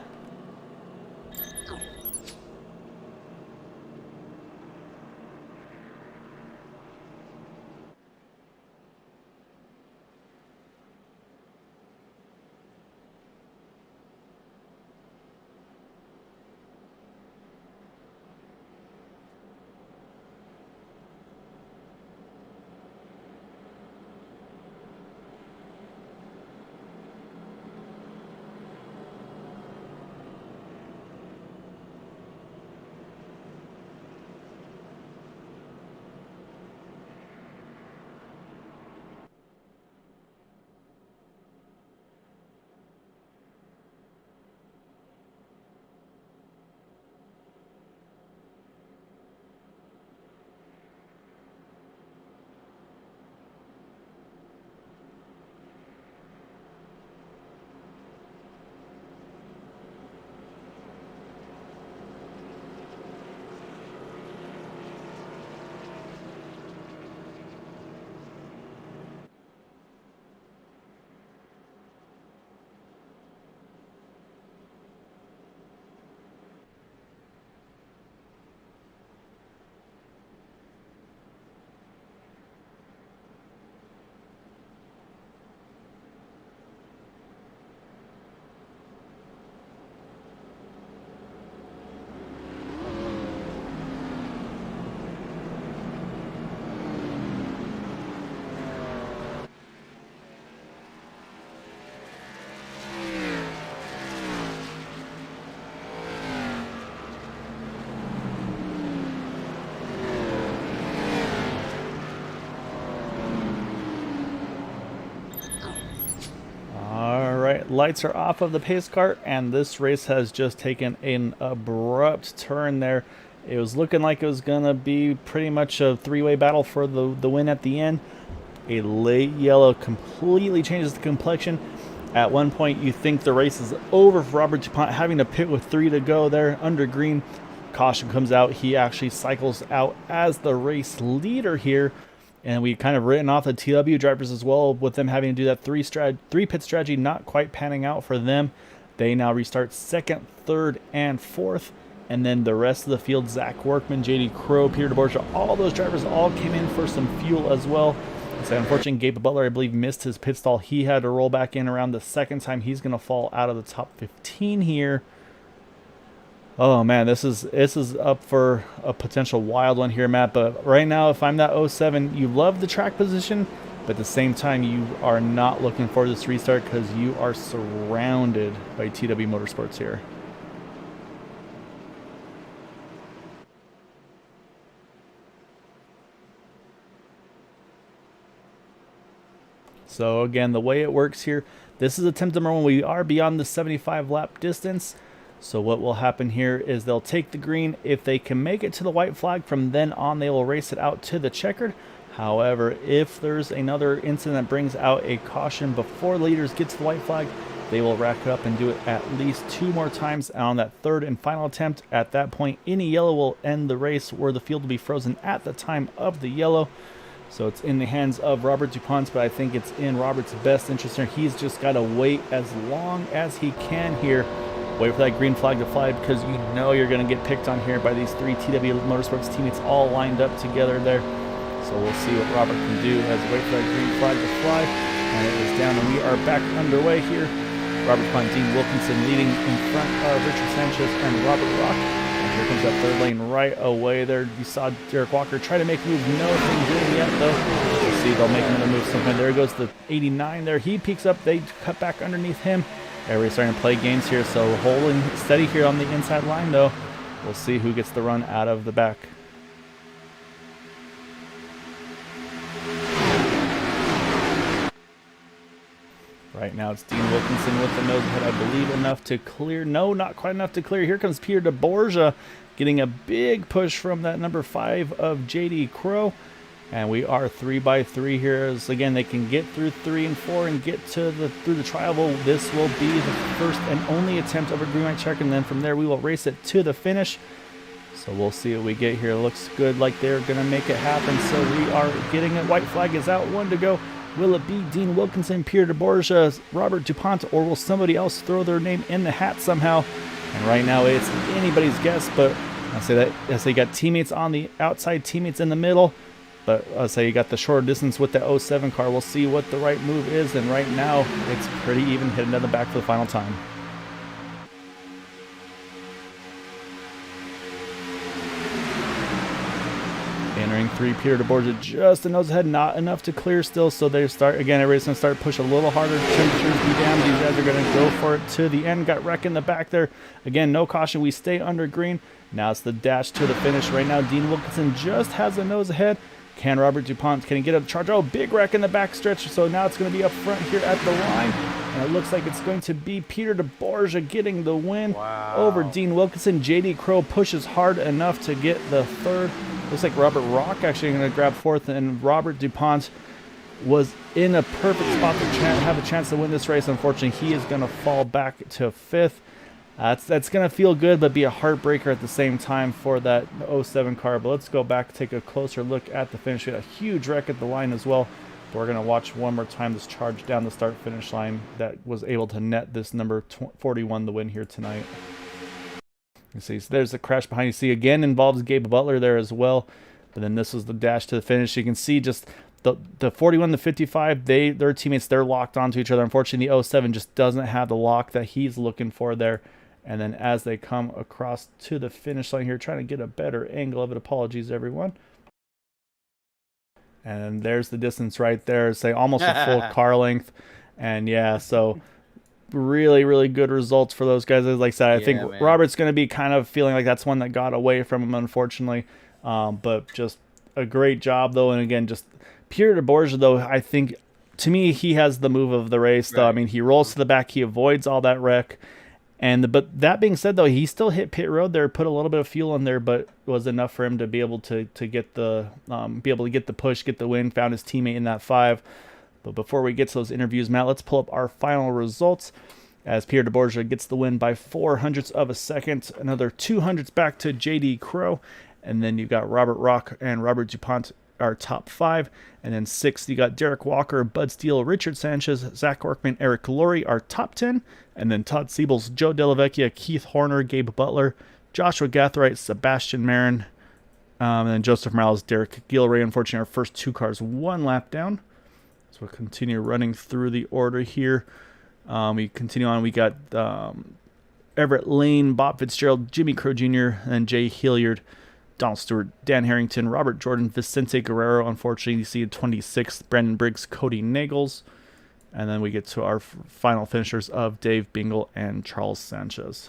Lights are off of the pace car, and this race has just taken an abrupt turn there. It was looking like it was going to be pretty much a 3-way battle for the win at the end. A late yellow completely changes the complexion. At one point, you think the race is over for Robert DuPont, having to pit with 3 to go there under green. Caution comes out. He actually cycles out as the race leader here. And we kind of written off the TW drivers as well, with them having to do that 3-pit strategy not quite panning out for them. They now restart 2nd, 3rd, and 4th. And then the rest of the field, Zach Workman, JD Crow, Peter DeBorgia, all those drivers all came in for some fuel as well. So unfortunately, Gabe Butler, I believe, missed his pit stall. He had to roll back in around the 2nd time. He's going to fall out of the top 15 here. Oh man, this is up for a potential wild one here, Matt. But right now, if I'm that 07, you love the track position, but at the same time, you are not looking for this restart because you are surrounded by TW Motorsports here. So again, the way it works here, this is attempt number 1. We are beyond the 75 lap distance. So what will happen here is they'll take the green. If they can make it to the white flag, from then on they will race it out to the checkered. However, if there's another incident that brings out a caution before leaders get to the white flag, they will rack it up and do it at least 2 more times. And on that 3rd and final attempt, at that point, any yellow will end the race, where the field will be frozen at the time of the yellow. So it's in the hands of Robert DuPont, but I think it's in Robert's best interest here. He's just got to wait as long as he can here. Wait for that green flag to fly, because you know you're going to get picked on here by these 3 TW Motorsports teammates all lined up together there. So we'll see what Robert can do as we wait for that green flag to fly. And it is down, and we are back underway here. Robert DuPont, Dean Wilkinson leading in front of Richard Sanchez and Robert Rock. And here comes that 3rd lane right away there. You saw Derek Walker try to make a move. Nothing doing yet, though. We'll see see they'll make another move sometime. There goes the 89 there. He peeks up. They cut back underneath him. Everybody's starting to play games here, so holding steady here on the inside line, though. We'll see who gets the run out of the back. Right now it's Dean Wilkinson with the nose ahead, I believe enough to clear. No, not quite enough to clear. Here comes Pierre de Borja getting a big push from that number 5 of JD Crow. And we are 3 by 3 here. As again, they can get through 3 and 4 and get to through the trial. This will be the first and only attempt over green light check, and then from there we will race it to the finish. So we'll see what we get here. Looks good, like they're gonna make it happen. So we are getting it. White flag is out, 1 to go. Will it be Dean Wilkinson, Pierre de Borja, Robert DuPont, or will somebody else throw their name in the hat somehow? And right now it's anybody's guess, but I say you got teammates on the outside, teammates in the middle. But I'll say you got the short distance with the 07 car. We'll see what the right move is, and right now it's pretty even, heading to the back for the final time. Entering 3, Pierre de Borja just a nose ahead, not enough to clear still, so they start, again, everybody's going to start pushing a little harder. Temperatures be damned, these guys are going to go for it to the end. Got wreck in the back there. Again, no caution, we stay under green. Now it's the dash to the finish. Right now, Dean Wilkinson just has a nose ahead. Can Robert DuPont, can he get a charge? Oh, big wreck in the back stretch, so now it's going to be up front here at the line. And it looks like it's going to be Pierre de Borja getting the win over Dean Wilkinson. JD Crow pushes hard enough to get the third. Looks like Robert Rock actually going to grab fourth, and Robert DuPont was in a perfect spot to have a chance to win this race. Unfortunately, he is going to fall back to fifth. That's going to feel good, but be a heartbreaker at the same time for that 07 car. But let's go back, take a closer look at the finish. We had a huge wreck at the line as well. But we're going to watch one more time this charge down the start-finish line that was able to net this number 41 the win here tonight. You see, so there's the crash behind you. See, again, involves Gabe Butler there as well. But then this was the dash to the finish. You can see just the 41, the 55, their teammates, they're locked onto each other. Unfortunately, the 07 just doesn't have the lock that he's looking for there. And then as they come across to the finish line here, trying to get a better angle of it. Apologies, everyone. And there's the distance right there. Say almost a full car length. And yeah, so really, really good results for those guys. Like I said, I think man, Robert's going to be kind of feeling like that's one that got away from him, unfortunately. But just a great job, though. And again, just Pierre de Borja, though, I think, to me, he has the move of the race, though. Right. I mean, he rolls to the back. He avoids all that wreck. But that being said, though, he still hit pit road there, put a little bit of fuel in there, but it was enough for him to be able to get the push, get the win, found his teammate in that 5. But before we get to those interviews, Matt, let's pull up our final results as Pierre de Borja gets the win by 0.04 of a second. Another 200s back to JD Crow. And then you've got Robert Rock and Robert DuPont, our top 5. And then 6th, you got Derek Walker, Bud Steele, Richard Sanchez, Zach Orkman, Eric Laurie, our top 10. And then Todd Siebels, Joe Delavecchia, Keith Horner, Gabe Butler, Joshua Gathright, Sebastian Marin, and then Joseph Morales, Derek Gilray. Unfortunately, our first 2 cars 1 lap down. So we'll continue running through the order here. We continue on. We got Everett Lane, Bob Fitzgerald, Jimmy Crow Jr., and Jay Hilliard, Donald Stewart, Dan Harrington, Robert Jordan, Vicente Guerrero. Unfortunately, you see 26th, Brandon Briggs, Cody Nagels. And then we get to our final finishers of Dave Bingle and Charles Sanchez.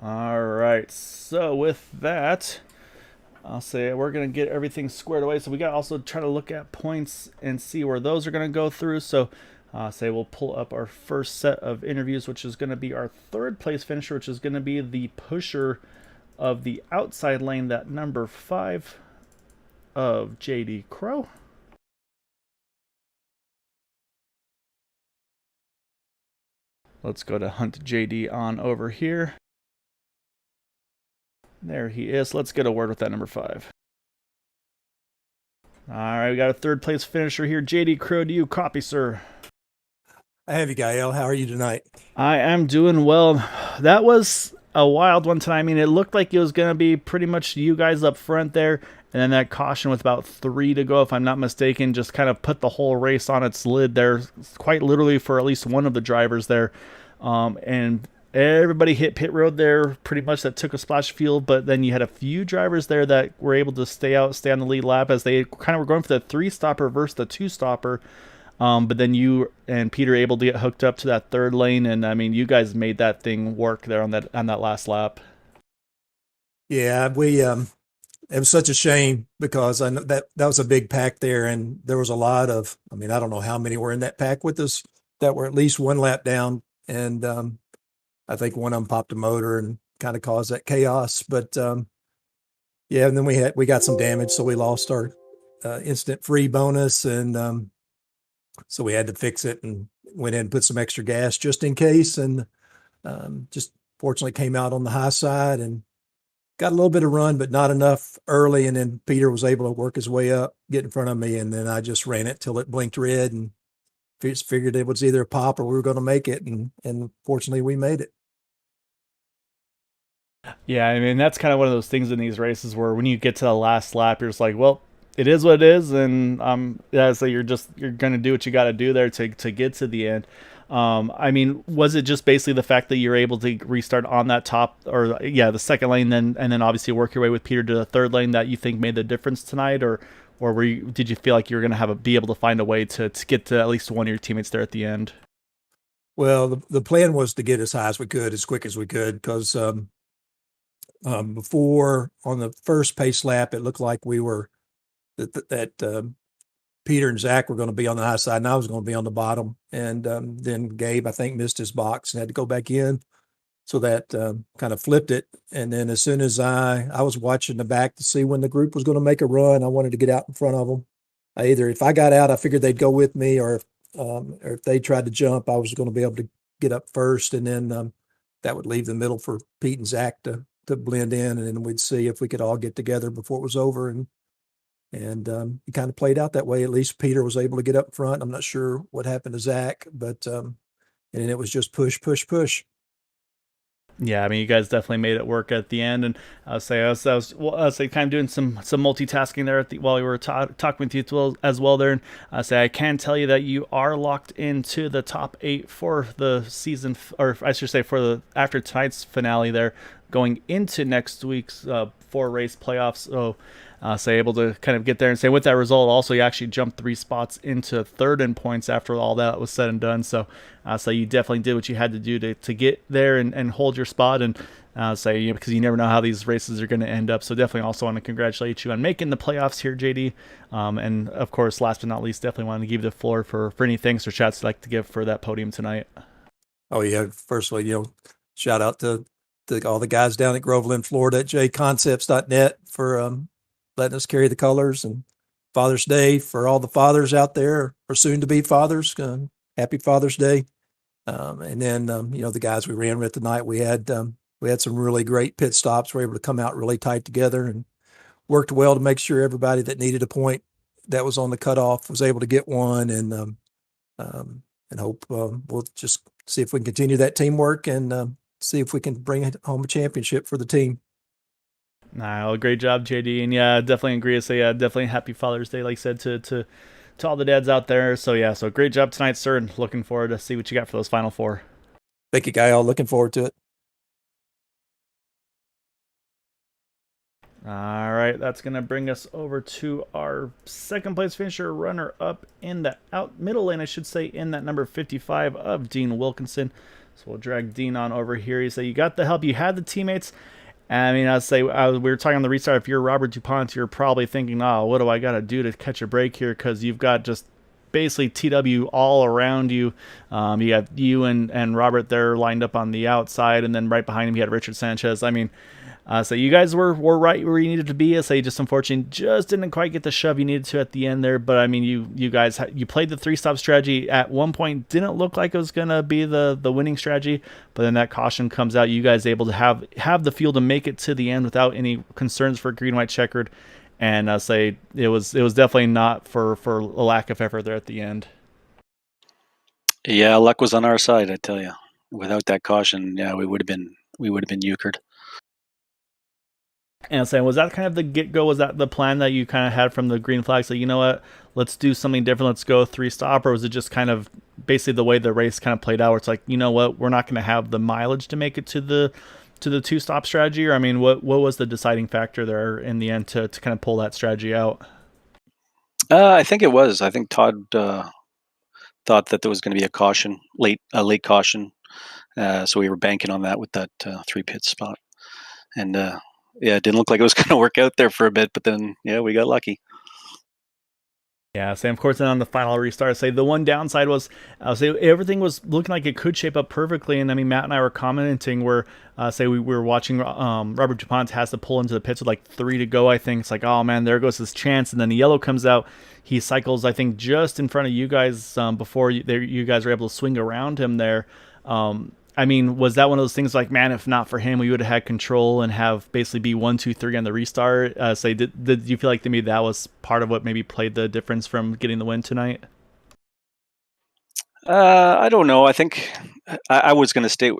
All right, so with that, I'll say we're going to get everything squared away. So we got to also try to look at points and see where those are going to go through. So say we'll pull up our first set of interviews, which is going to be our 3rd place finisher, which is going to be the pusher of the outside lane, that number 5 of JD Crow. Let's go to Hunt JD on over here. There he is. Let's get a word with that number 5. All right, we got a 3rd place finisher here. JD Crow, do you copy, sir? I have you, Gael. How are you tonight? I am doing well. That was a wild one tonight. I mean, it looked like it was going to be pretty much you guys up front there. And then that caution with about 3 to go, if I'm not mistaken, just kind of put the whole race on its lid there, quite literally for at least one of the drivers there. And everybody hit pit road there pretty much that took a splash of fuel, but then you had a few drivers there that were able to stay on the lead lap as they kind of were going for the 3-stopper versus the 2-stopper. But then you and Peter able to get hooked up to that third lane, and I mean, you guys made that thing work there on that last lap. Yeah, we it was such a shame because I know that was a big pack there, and there was a lot of. I mean, I don't know how many were in that pack with us that were at least one lap down, and I think one of them popped a motor and kind of caused that chaos. But yeah, and then we got some damage, so we lost our instant free bonus, and so we had to fix it and went in and put some extra gas just in case, and just fortunately came out on the high side and got a little bit of run, but not enough early. And then Peter was able to work his way up, get in front of me, and then I just ran it till it blinked red and figured it was either a pop or we were going to make it, and fortunately we made it. Yeah, I mean, that's kind of one of those things in these races where when you get to the last lap, you're just like, well, it is what it is, and yeah, so you're gonna do what you got to do there to get to the end. I mean, was it just basically the fact that you're able to restart on that top, or yeah, the second lane, then and then obviously work your way with Peter to the third lane that you think made the difference tonight, or did you feel like you were gonna be able to find a way to get to at least one of your teammates there at the end? Well, the plan was to get as high as we could, as quick as we could, because before on the first pace lap, it looked like we were that Peter and Zach were going to be on the high side, and I was going to be on the bottom. And then Gabe, I think, missed his box and had to go back in, so that kind of flipped it. And then as soon as I was watching the back to see when the group was going to make a run, I wanted to get out in front of them. If I got out, I figured they'd go with me, or if they tried to jump, I was going to be able to get up first, and then that would leave the middle for Pete and Zach to blend in, and then we'd see if we could all get together before it was over. And it kind of played out that way. At least Peter was able to get up front. I'm not sure what happened to Zach, but and it was just push, push, push. Yeah, I mean, you guys definitely made it work at the end, and I was kind of doing some multitasking there while we were talking with you as well there. And I can tell you that you are locked into the top 8 for the season, or I should say for the after tonight's finale there, going into next week's 4-race playoffs. So able to kind of get there and say with that result, also you actually jumped 3 spots into third in points after all that was said and done. So you definitely did what you had to do to get there and hold your spot, and because you never know how these races are going to end up. So definitely also want to congratulate you on making the playoffs here, JD. And of course, last but not least, definitely want to give you the floor for any thanks or chats you'd like to give for that podium tonight. Oh yeah, firstly, shout out to all the guys down at Groveland, Florida at jconcepts.net for letting us carry the colors, and Father's Day for all the fathers out there, or soon to be fathers. Happy Father's Day. And then, the guys we ran with tonight, we had some really great pit stops. We were able to come out really tight together and worked well to make sure everybody that needed a point that was on the cutoff was able to get one. And hope we'll just see if we can continue that teamwork and see if we can bring home a championship for the team. Well, great job, JD, and yeah, definitely agree to say definitely happy Father's Day, like I said, to all the dads out there. So yeah, so great job tonight, sir, and looking forward to see what you got for those final 4. Thank you, Gael. Looking forward to it. All right, that's going to bring us over to our second place finisher, runner up in the middle lane, I should say, in that number 55 of Dean Wilkinson. So we'll drag Dean on over here. You say you got the help, you had the teammates. I mean, we were talking on the restart. If you're Robert DuPont, you're probably thinking, oh, what do I got to do to catch a break here? Because you've got just basically TW all around you. You have you and Robert there lined up on the outside, and then right behind him you had Richard Sanchez. I mean, so you guys were right where you needed to be. So you just unfortunately just didn't quite get the shove you needed to at the end there. But I mean, you guys you played the 3-stop strategy at one point. Didn't look like it was gonna be the winning strategy, but then that caution comes out. You guys able to have the fuel to make it to the end without any concerns for green white checkered. And it was definitely not for a lack of effort there at the end. Yeah, luck was on our side, I tell you. Without that caution, yeah, we would have been euchred. And saying, was that kind of the get-go? Was that the plan that you kind of had from the green flag? So, you know what, let's do something different. Let's go 3-stop. Or was it just kind of basically the way the race kind of played out, where it's like, you know what, we're not going to have the mileage to make it to the 2-stop strategy? Or, I mean, what was the deciding factor there in the end to kind of pull that strategy out? I think it was. I think Todd thought that there was going to be a late caution. So we were banking on that with that 3-pit spot. And yeah, it didn't look like it was going to work out there for a bit, but then, yeah, we got lucky. Yeah, Sam, of course, then on the final restart, say the one downside was, say everything was looking like it could shape up perfectly. And I mean, Matt and I were commenting where, say we were watching Robert DuPont has to pull into the pits with like 3 to go, I think. It's like, oh man, there goes his chance. And then the yellow comes out. He cycles, I think, just in front of you guys before you guys were able to swing around him there. I mean, was that one of those things like, man, if not for him, we would have had control and have basically be 1, 2, 3 on the restart? Say, did you feel like maybe that was part of what maybe played the difference from getting the win tonight? I don't know. I think I was going to stay.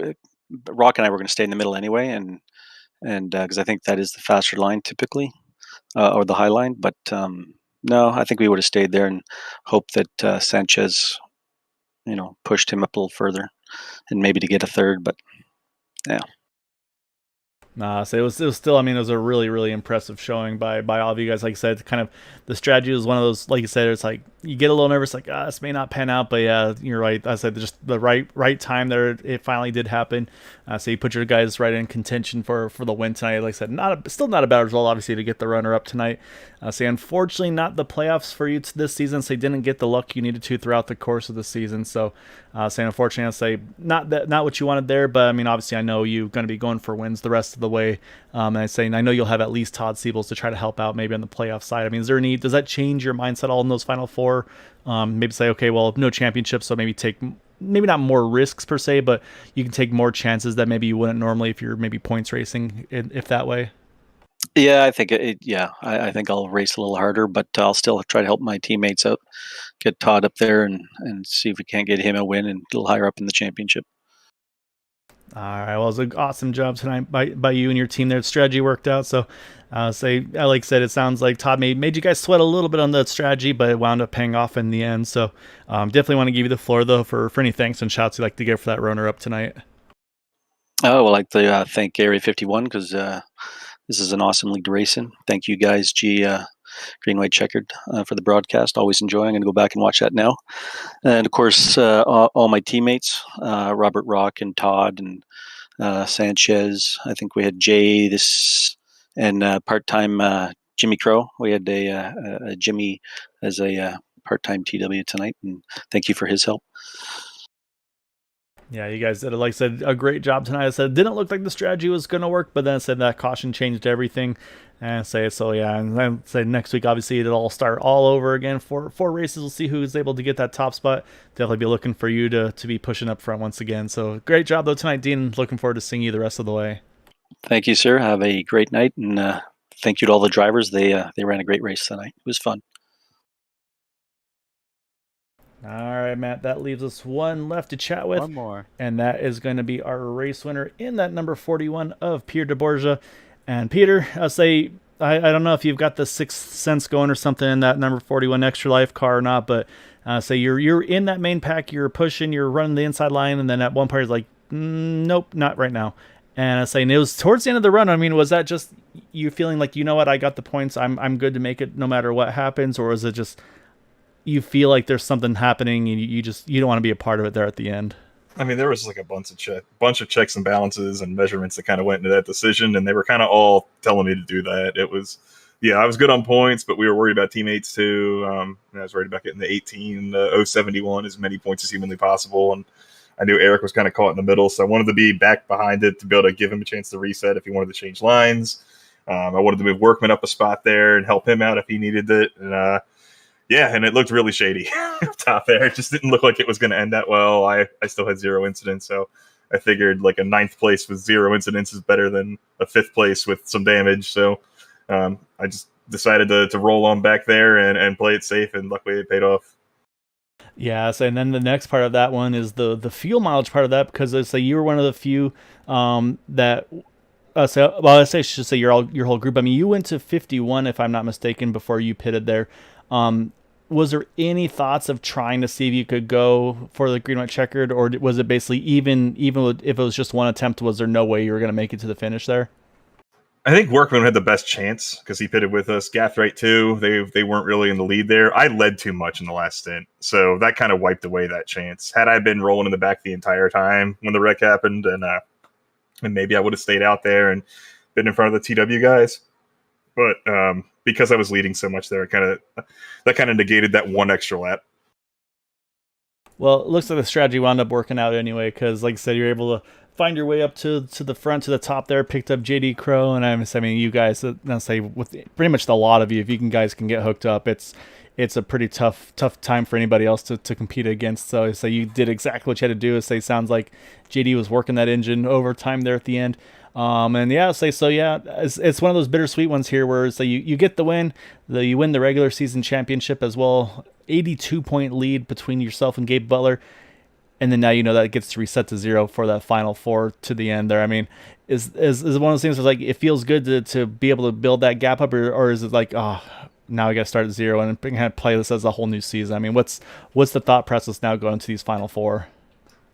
Rock and I were going to stay in the middle anyway, and because I think that is the faster line typically, or the high line. But no, I think we would have stayed there and hoped that Sanchez, pushed him up a little further, and maybe to get a third. But yeah. Nah, so it was still, I mean, it was a really, really impressive showing by all of you guys. Like I said, kind of the strategy was one of those, like you said, it's like you get a little nervous, like, this may not pan out, but yeah, you're right. I said just the right time there, it finally did happen. So you put your guys right in contention for the win tonight. Like I said, still not a bad result, obviously, to get the runner up tonight. So unfortunately, not the playoffs for you this season. So you didn't get the luck you needed to throughout the course of the season. So saying unfortunately, I'll say not what you wanted there, but I mean, obviously, I know you're going to be going for wins the rest of the way. And I'm saying I know you'll have at least Todd Siebels to try to help out maybe on the playoff side. I mean, does that change your mindset all in those final 4? Maybe say, okay, well, no championship, so maybe not more risks per se, but you can take more chances that maybe you wouldn't normally if you're maybe points racing, if that way. Yeah, I think I think I'll race a little harder, but I'll still try to help my teammates out, get Todd up there, and see if we can't get him a win and a little higher up in the championship. All right, well, it was an awesome job tonight by you and your team there. The strategy worked out, so like I said, it sounds like Todd made you guys sweat a little bit on the strategy, but it wound up paying off in the end. So definitely want to give you the floor, though, for any thanks and shouts you'd like to give for that runner up tonight. Oh, well, I'd like to thank Area 51 because this is an awesome league to race in. Thank you guys, Green White Checkered, for the broadcast. Always enjoying. I'm going to go back and watch that now. And of course, all my teammates, Robert Rock and Todd and Sanchez. I think we had Jay and part-time Jimmy Crow. We had a Jimmy as a part-time TW tonight, and thank you for his help. Yeah, you guys did, like I said, a great job tonight. I said it didn't look like the strategy was going to work, but then I said that caution changed everything. And and then say next week, obviously, it'll all start all over again. 4 races, we'll see who's able to get that top spot. Definitely be looking for you to be pushing up front once again. So great job, though, tonight, Dean. Looking forward to seeing you the rest of the way. Thank you, sir. Have a great night, and thank you to all the drivers. They ran a great race tonight. It was fun. All right, Matt, that leaves us one left to chat with. One more. And that is going to be our race winner in that number 41 of Peter DeBorgia. And Peter, I'll say, I don't know if you've got the sixth sense going or something in that number 41 Extra Life car or not, but say you're in that main pack, you're pushing, you're running the inside line, and then at one part, it's like, nope, not right now. And I say, and it was towards the end of the run. I mean, was that just you feeling like, you know what, I got the points, I'm good to make it no matter what happens, or is it just you feel like there's something happening and you don't want to be a part of it there at the end? I mean, there was like a bunch of checks and balances and measurements that kind of went into that decision, and they were kind of all telling me to do that. It was, I was good on points, but we were worried about teammates too. And I was worried about getting the 071 as many points as humanly possible, and I knew Eric was kind of caught in the middle, so I wanted to be back behind it to be able to give him a chance to reset if he wanted to change lines. I wanted to move Workman up a spot there and help him out if he needed it, and and it looked really shady up top there. It just didn't look like it was going to end that well. I still had 0 incidents, so I figured like a 9th place with 0 incidents is better than a 5th place with some damage. So I just decided to roll on back there and play it safe, and luckily it paid off. Yeah, so and then the next part of that one is the fuel mileage part of that, because it's like you were one of the few that I should say your whole group. I mean, you went to 51, if I'm not mistaken, before you pitted there. Was there any thoughts of trying to see if you could go for the green white checkered, or was it basically even if it was just one attempt, was there no way you were going to make it to the finish there? I think Workman had the best chance because he pitted with us. Gathright too. They weren't really in the lead there. I led too much in the last stint, so that kind of wiped away that chance. Had I been rolling in the back the entire time when the wreck happened, and maybe I would have stayed out there and been in front of the TW guys. But because I was leading so much there, that kind of negated that one extra lap. Well, it looks like the strategy wound up working out anyway, because like I said, you're able to find your way up to the front, to the top there, picked up JD Crow, and I mean, you guys, I'll say with pretty much a lot of you, if you guys can get hooked up, it's a pretty tough time for anybody else to compete against. So you did exactly what you had to do. Sounds like JD was working that engine overtime there at the end. And yeah, it's one of those bittersweet ones here where you get the win, you win the regular season championship as well, 82-point lead between yourself and Gabe Butler. And then now that it gets to reset to 0 for that final 4 to the end there. I mean, is one of those things where it feels good to be able to build that gap up, or is it like, now I got to start at 0 and kind of play this as a whole new season? I mean, what's the thought process now going into these final 4?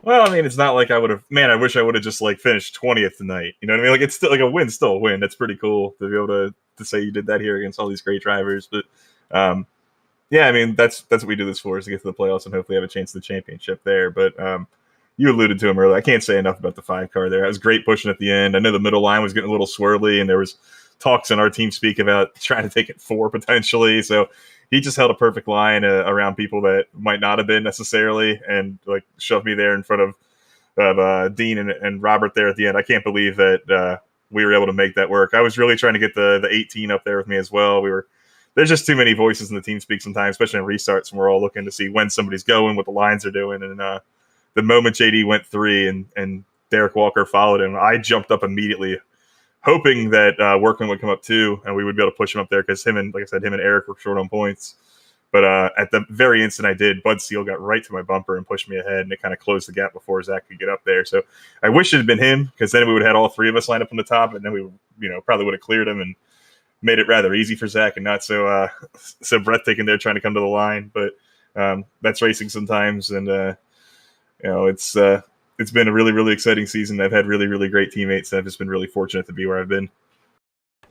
Well, I mean, it's not like I would have. Man, I wish I would have just finished 20th tonight. You know what I mean? Like, it's still a win's still a win. That's pretty cool to be able to say you did that here against all these great drivers. But yeah, I mean, that's what we do this for, is to get to the playoffs and hopefully have a chance at the championship there. But you alluded to him earlier. I can't say enough about the 5 car there. It was great pushing at the end. I know the middle line was getting a little swirly, and there was talks in our team speak about trying to take it 4 potentially. So he just held a perfect line around people that might not have been necessarily, and shoved me there in front of Dean and Robert there at the end. I can't believe that we were able to make that work. I was really trying to get the 18 up there with me as well. There's just too many voices in the team speak sometimes, especially in restarts, when we're all looking to see when somebody's going, what the lines are doing. And the moment JD went 3 and Derek Walker followed him, I jumped up immediately, hoping that Workman would come up too, and we would be able to push him up there, because him and Eric were short on points. But at the very instant I did, Bud Steele got right to my bumper and pushed me ahead, and it kind of closed the gap before Zach could get up there. So I wish it had been him, because then we would have had all 3 of us lined up on the top, and then we probably would have cleared him and made it rather easy for Zach and not so breathtaking there trying to come to the line. But that's racing sometimes, and it's been a really, really exciting season. I've had really, really great teammates, and I've just been really fortunate to be where I've been.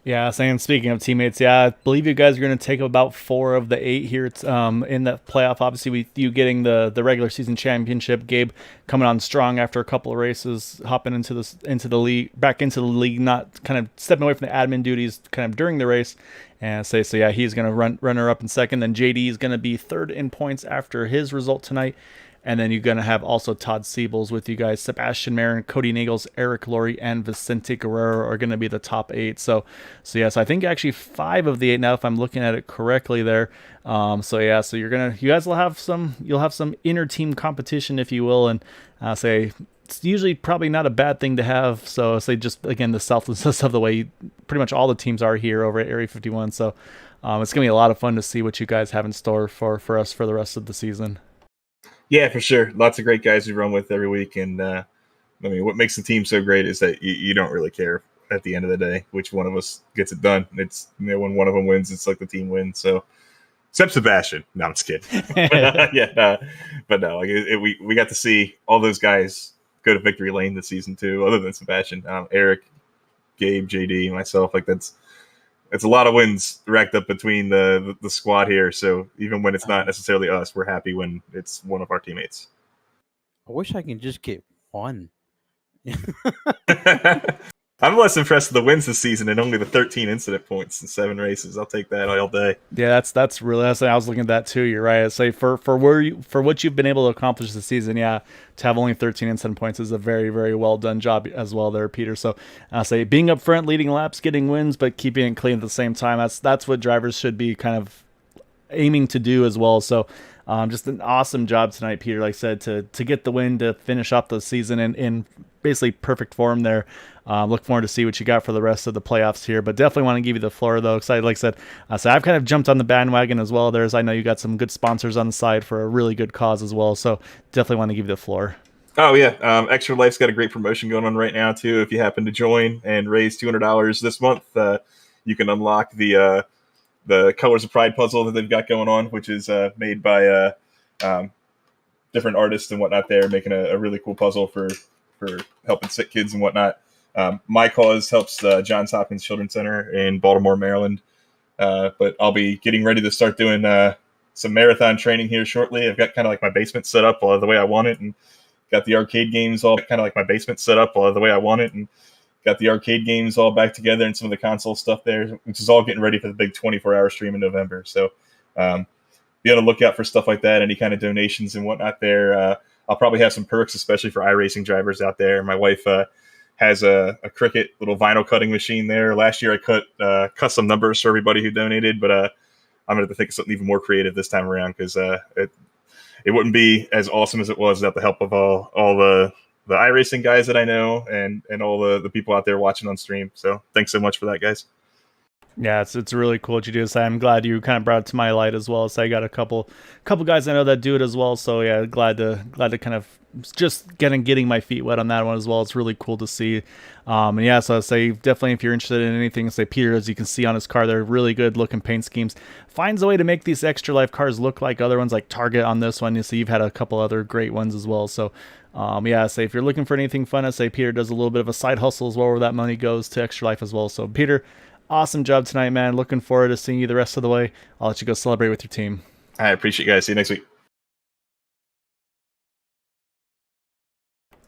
Yeah, and speaking of teammates, I believe you guys are going to take about 4 of the 8 here in the playoff. Obviously, with you getting the regular season championship, Gabe coming on strong after a couple of races, hopping into the league, back into the league, not kind of stepping away from the admin duties kind of during the race. And so yeah, he's going to run her up in second. Then JD is going to be third in points after his result tonight. And then you're going to have also Todd Siebels with you guys. Sebastian Marin, Cody Nagels, Eric Laurie, and Vicente Guerrero are going to be the top 8. So yes, I think actually 5 of the 8 now, if I'm looking at it correctly there. So you guys will have some inner team competition, if you will, and it's usually probably not a bad thing to have. So just again, the selflessness of the way pretty much all the teams are here over at Area 51. So it's going to be a lot of fun to see what you guys have in store for us for the rest of the season. Yeah, for sure. Lots of great guys we run with every week. And I mean, what makes the team so great is that you don't really care at the end of the day which one of us gets it done. It's when one of them wins, it's like the team wins. So except Sebastian. No, I'm just kidding. But no, we got to see all those guys go to victory lane this season too, other than Sebastian. Eric, Gabe, JD, myself. It's a lot of wins racked up between the squad here. So even when it's not necessarily us, we're happy when it's one of our teammates. I wish I can just get 1. I'm less impressed with the wins this season and only the 13 incident points in 7 races. I'll take that all day. Yeah, that's really. I was looking at that too. You're right. I say for what you've been able to accomplish this season, to have only 13 incident points is a very, very well done job as well there, Peter. So I say being up front, leading laps, getting wins, but keeping it clean at the same time. That's what drivers should be kind of aiming to do as well. So just an awesome job tonight, Peter. Like I said, to get the win, to finish off the season in basically perfect form there. Look forward to see what you got for the rest of the playoffs here, but definitely want to give you the floor though. Excited, like I said, I've kind of jumped on the bandwagon as well. I know you got some good sponsors on the side for a really good cause as well. So definitely want to give you the floor. Oh yeah, Extra Life's got a great promotion going on right now too. If you happen to join and raise $200 this month, you can unlock the Colors of Pride puzzle that they've got going on, which is made by um, different artists and whatnot. There making a really cool puzzle for helping sick kids and whatnot. My cause helps Johns Hopkins Children's Center in Baltimore, Maryland. But I'll be getting ready to start doing some marathon training here shortly. I've got kind of like my basement set up the way I want it, and got the arcade games all kind of like my basement set up the way I want it, and got the arcade games all back together and some of the console stuff there, which is all getting ready for the big 24-hour stream in November. So be on the lookout for stuff like that, any kind of donations and whatnot there. I'll probably have some perks, especially for iRacing drivers out there. My wife has a Cricut little vinyl cutting machine there. Last year I cut custom numbers for everybody who donated, but I'm going to have to think of something even more creative this time around, because it wouldn't be as awesome as it was without the help of all the iRacing guys that I know and all the people out there watching on stream. So thanks so much for that, guys. Yeah, it's really cool what you do. So I'm glad you kind of brought it to my light as well. So I got a couple guys I know that do it as well. So yeah, glad to kind of just getting my feet wet on that one as well. It's really cool to see. And yeah, so I say definitely if you're interested in anything, say Peter, as you can see on his car, they're really good looking paint schemes. Finds a way to make these Extra Life cars look like other ones, like Target on this one. You see, you've had a couple other great ones as well. So yeah, say if you're looking for anything fun, I say Peter does a little bit of a side hustle as well, where that money goes to Extra Life as well. So Peter, awesome job tonight, man. Looking forward to seeing you the rest of the way. I'll let you go celebrate with your team. I appreciate you guys. See you next week.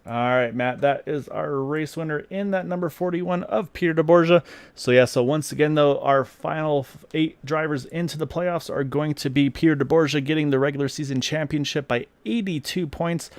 All right, Matt, that is our race winner in that number 41 of Peter DeBorgia. So yeah, so once again, though, our final 8 drivers into the playoffs are going to be Peter DeBorgia getting the regular season championship by 82 points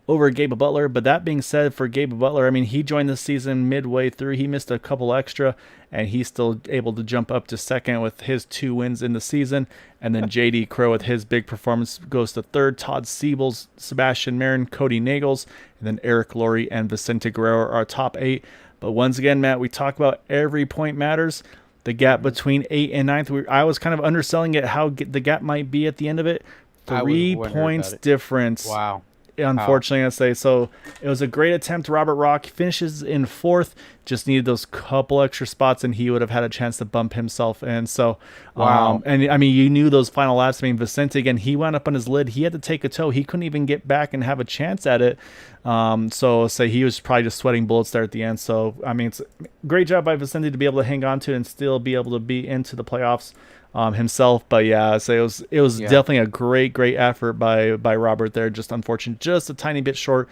over Gabe Butler. But that being said, for Gabe Butler, I mean, he joined the season midway through. He missed a couple extra, and he's still able to jump up to second with his 2 wins in the season. And then JD Crow with his big performance goes to third. Todd Siebels, Sebastian Marin, Cody Nagels, and then Eric Laurie and Vicente Guerrero are our top 8. But once again, Matt, we talk about every point matters. The gap between 8th and 9th, I was kind of underselling it, how the gap might be at the end of it. 3 points difference. Wow. Unfortunately, I say so. It was a great attempt. Robert Rock finishes in 4th. Just needed those couple extra spots, and he would have had a chance to bump himself in. So, wow. And I mean, you knew those final laps. I mean, Vicente again, he wound up on his lid. He had to take a tow. He couldn't even get back and have a chance at it. So say he was probably just sweating bullets there at the end. So I mean, it's a great job by Vicente to be able to hang on to it and still be able to be into the playoffs himself. But yeah, so it was definitely a great effort by Robert there. Just unfortunate, just a tiny bit short.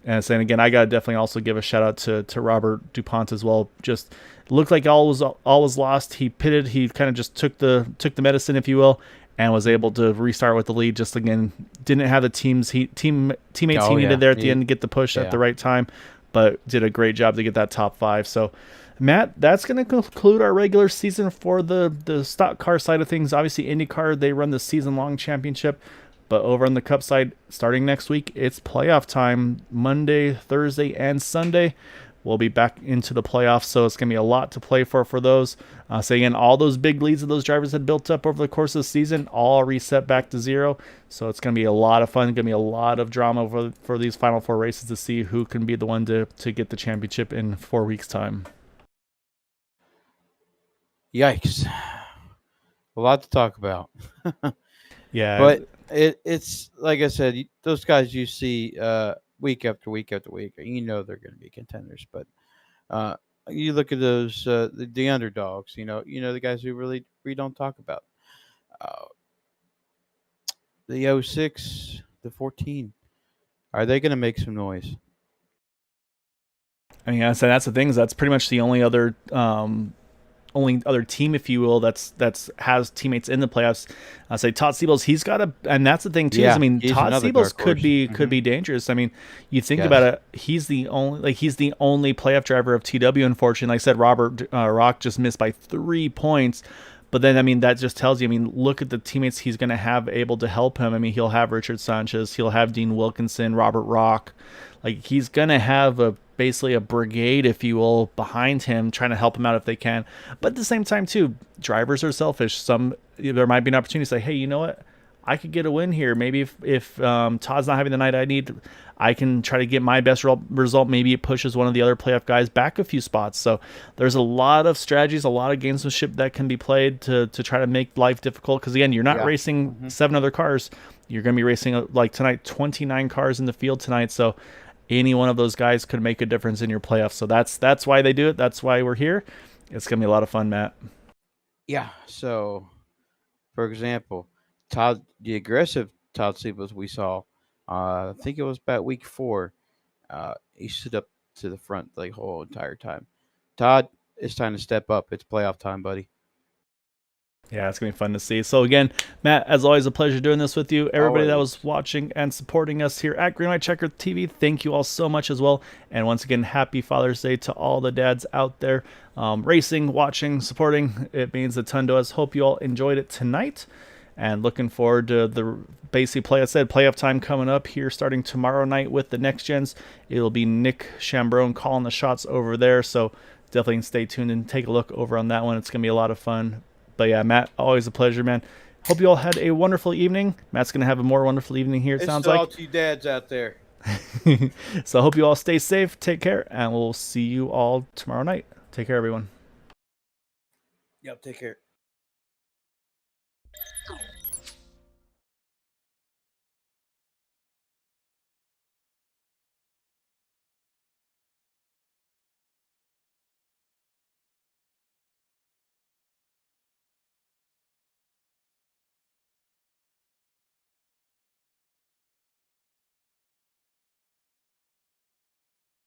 And saying again, I gotta definitely also give a shout out to Robert DuPont as well. Just looked like all was lost. He pitted. He kind of just took the medicine, if you will, and was able to restart with the lead. Just again, didn't have the teammates he needed there at the end to get the push at the right time, but did a great job to get that top 5. So, Matt, that's going to conclude our regular season for the stock car side of things. Obviously, IndyCar, they run the season-long championship. But over on the Cup side, starting next week, it's playoff time. Monday, Thursday, and Sunday, we'll be back into the playoffs. So it's going to be a lot to play for those. So again, all those big leads that those drivers had built up over the course of the season, all reset back to 0. So it's going to be a lot of fun. Going to be a lot of drama for these final 4 races to see who can be the one to get the championship in 4 weeks' time. Yikes. A lot to talk about. Yeah. But it's like I said, those guys you see week after week after week, you know they're going to be contenders. But you look at those the underdogs, you know the guys who we don't talk about. The 06, the 14, are they going to make some noise? I mean, I said that's the thing. That's pretty much the only other team, if you will, that's has teammates in the playoffs. I say Todd Siebels, he's got and that's the thing too. I mean, Todd Siebels could be dangerous. I mean, you think about it, he's the only playoff driver of TW. Unfortunately, like I said, Robert Rock just missed by 3 points. But then, I mean, that just tells you, I mean, look at the teammates he's going to have able to help him. I mean, he'll have Richard Sanchez, he'll have Dean Wilkinson, Robert Rock. Like, he's going to have basically a brigade, if you will, behind him, trying to help him out if they can. But at the same time, too, drivers are selfish. There might be an opportunity to say, hey, you know what? I could get a win here. Maybe if Todd's not having the night I need, I can try to get my best result. Maybe it pushes one of the other playoff guys back a few spots. So there's a lot of strategies, a lot of gamesmanship that can be played to try to make life difficult. Because again, you're not racing 7 other cars. You're going to be racing, like tonight, 29 cars in the field tonight. So any one of those guys could make a difference in your playoffs. So that's why they do it. That's why we're here. It's going to be a lot of fun, Matt. Yeah. So, for example, the aggressive Todd Siebels we saw, I think it was about week 4. He stood up to the front the whole entire time. Todd, it's time to step up. It's playoff time, buddy. Yeah, it's going to be fun to see. So again, Matt, as always, a pleasure doing this with you. Everybody that Always. was watching and supporting us here at Green White Checker TV, thank you all so much as well. And once again, happy Father's Day to all the dads out there racing, watching, supporting. It means a ton to us. Hope you all enjoyed it tonight. And looking forward to the playoff time coming up here starting tomorrow night with the Next Gens. It'll be Nick Chambrone calling the shots over there. So definitely stay tuned and take a look over on that one. It's going to be a lot of fun. But yeah, Matt, always a pleasure, man. Hope you all had a wonderful evening. Matt's going to have a more wonderful evening here, it sounds like. It's all you dads out there. So I hope you all stay safe, take care, and we'll see you all tomorrow night. Take care, everyone. Yep, take care.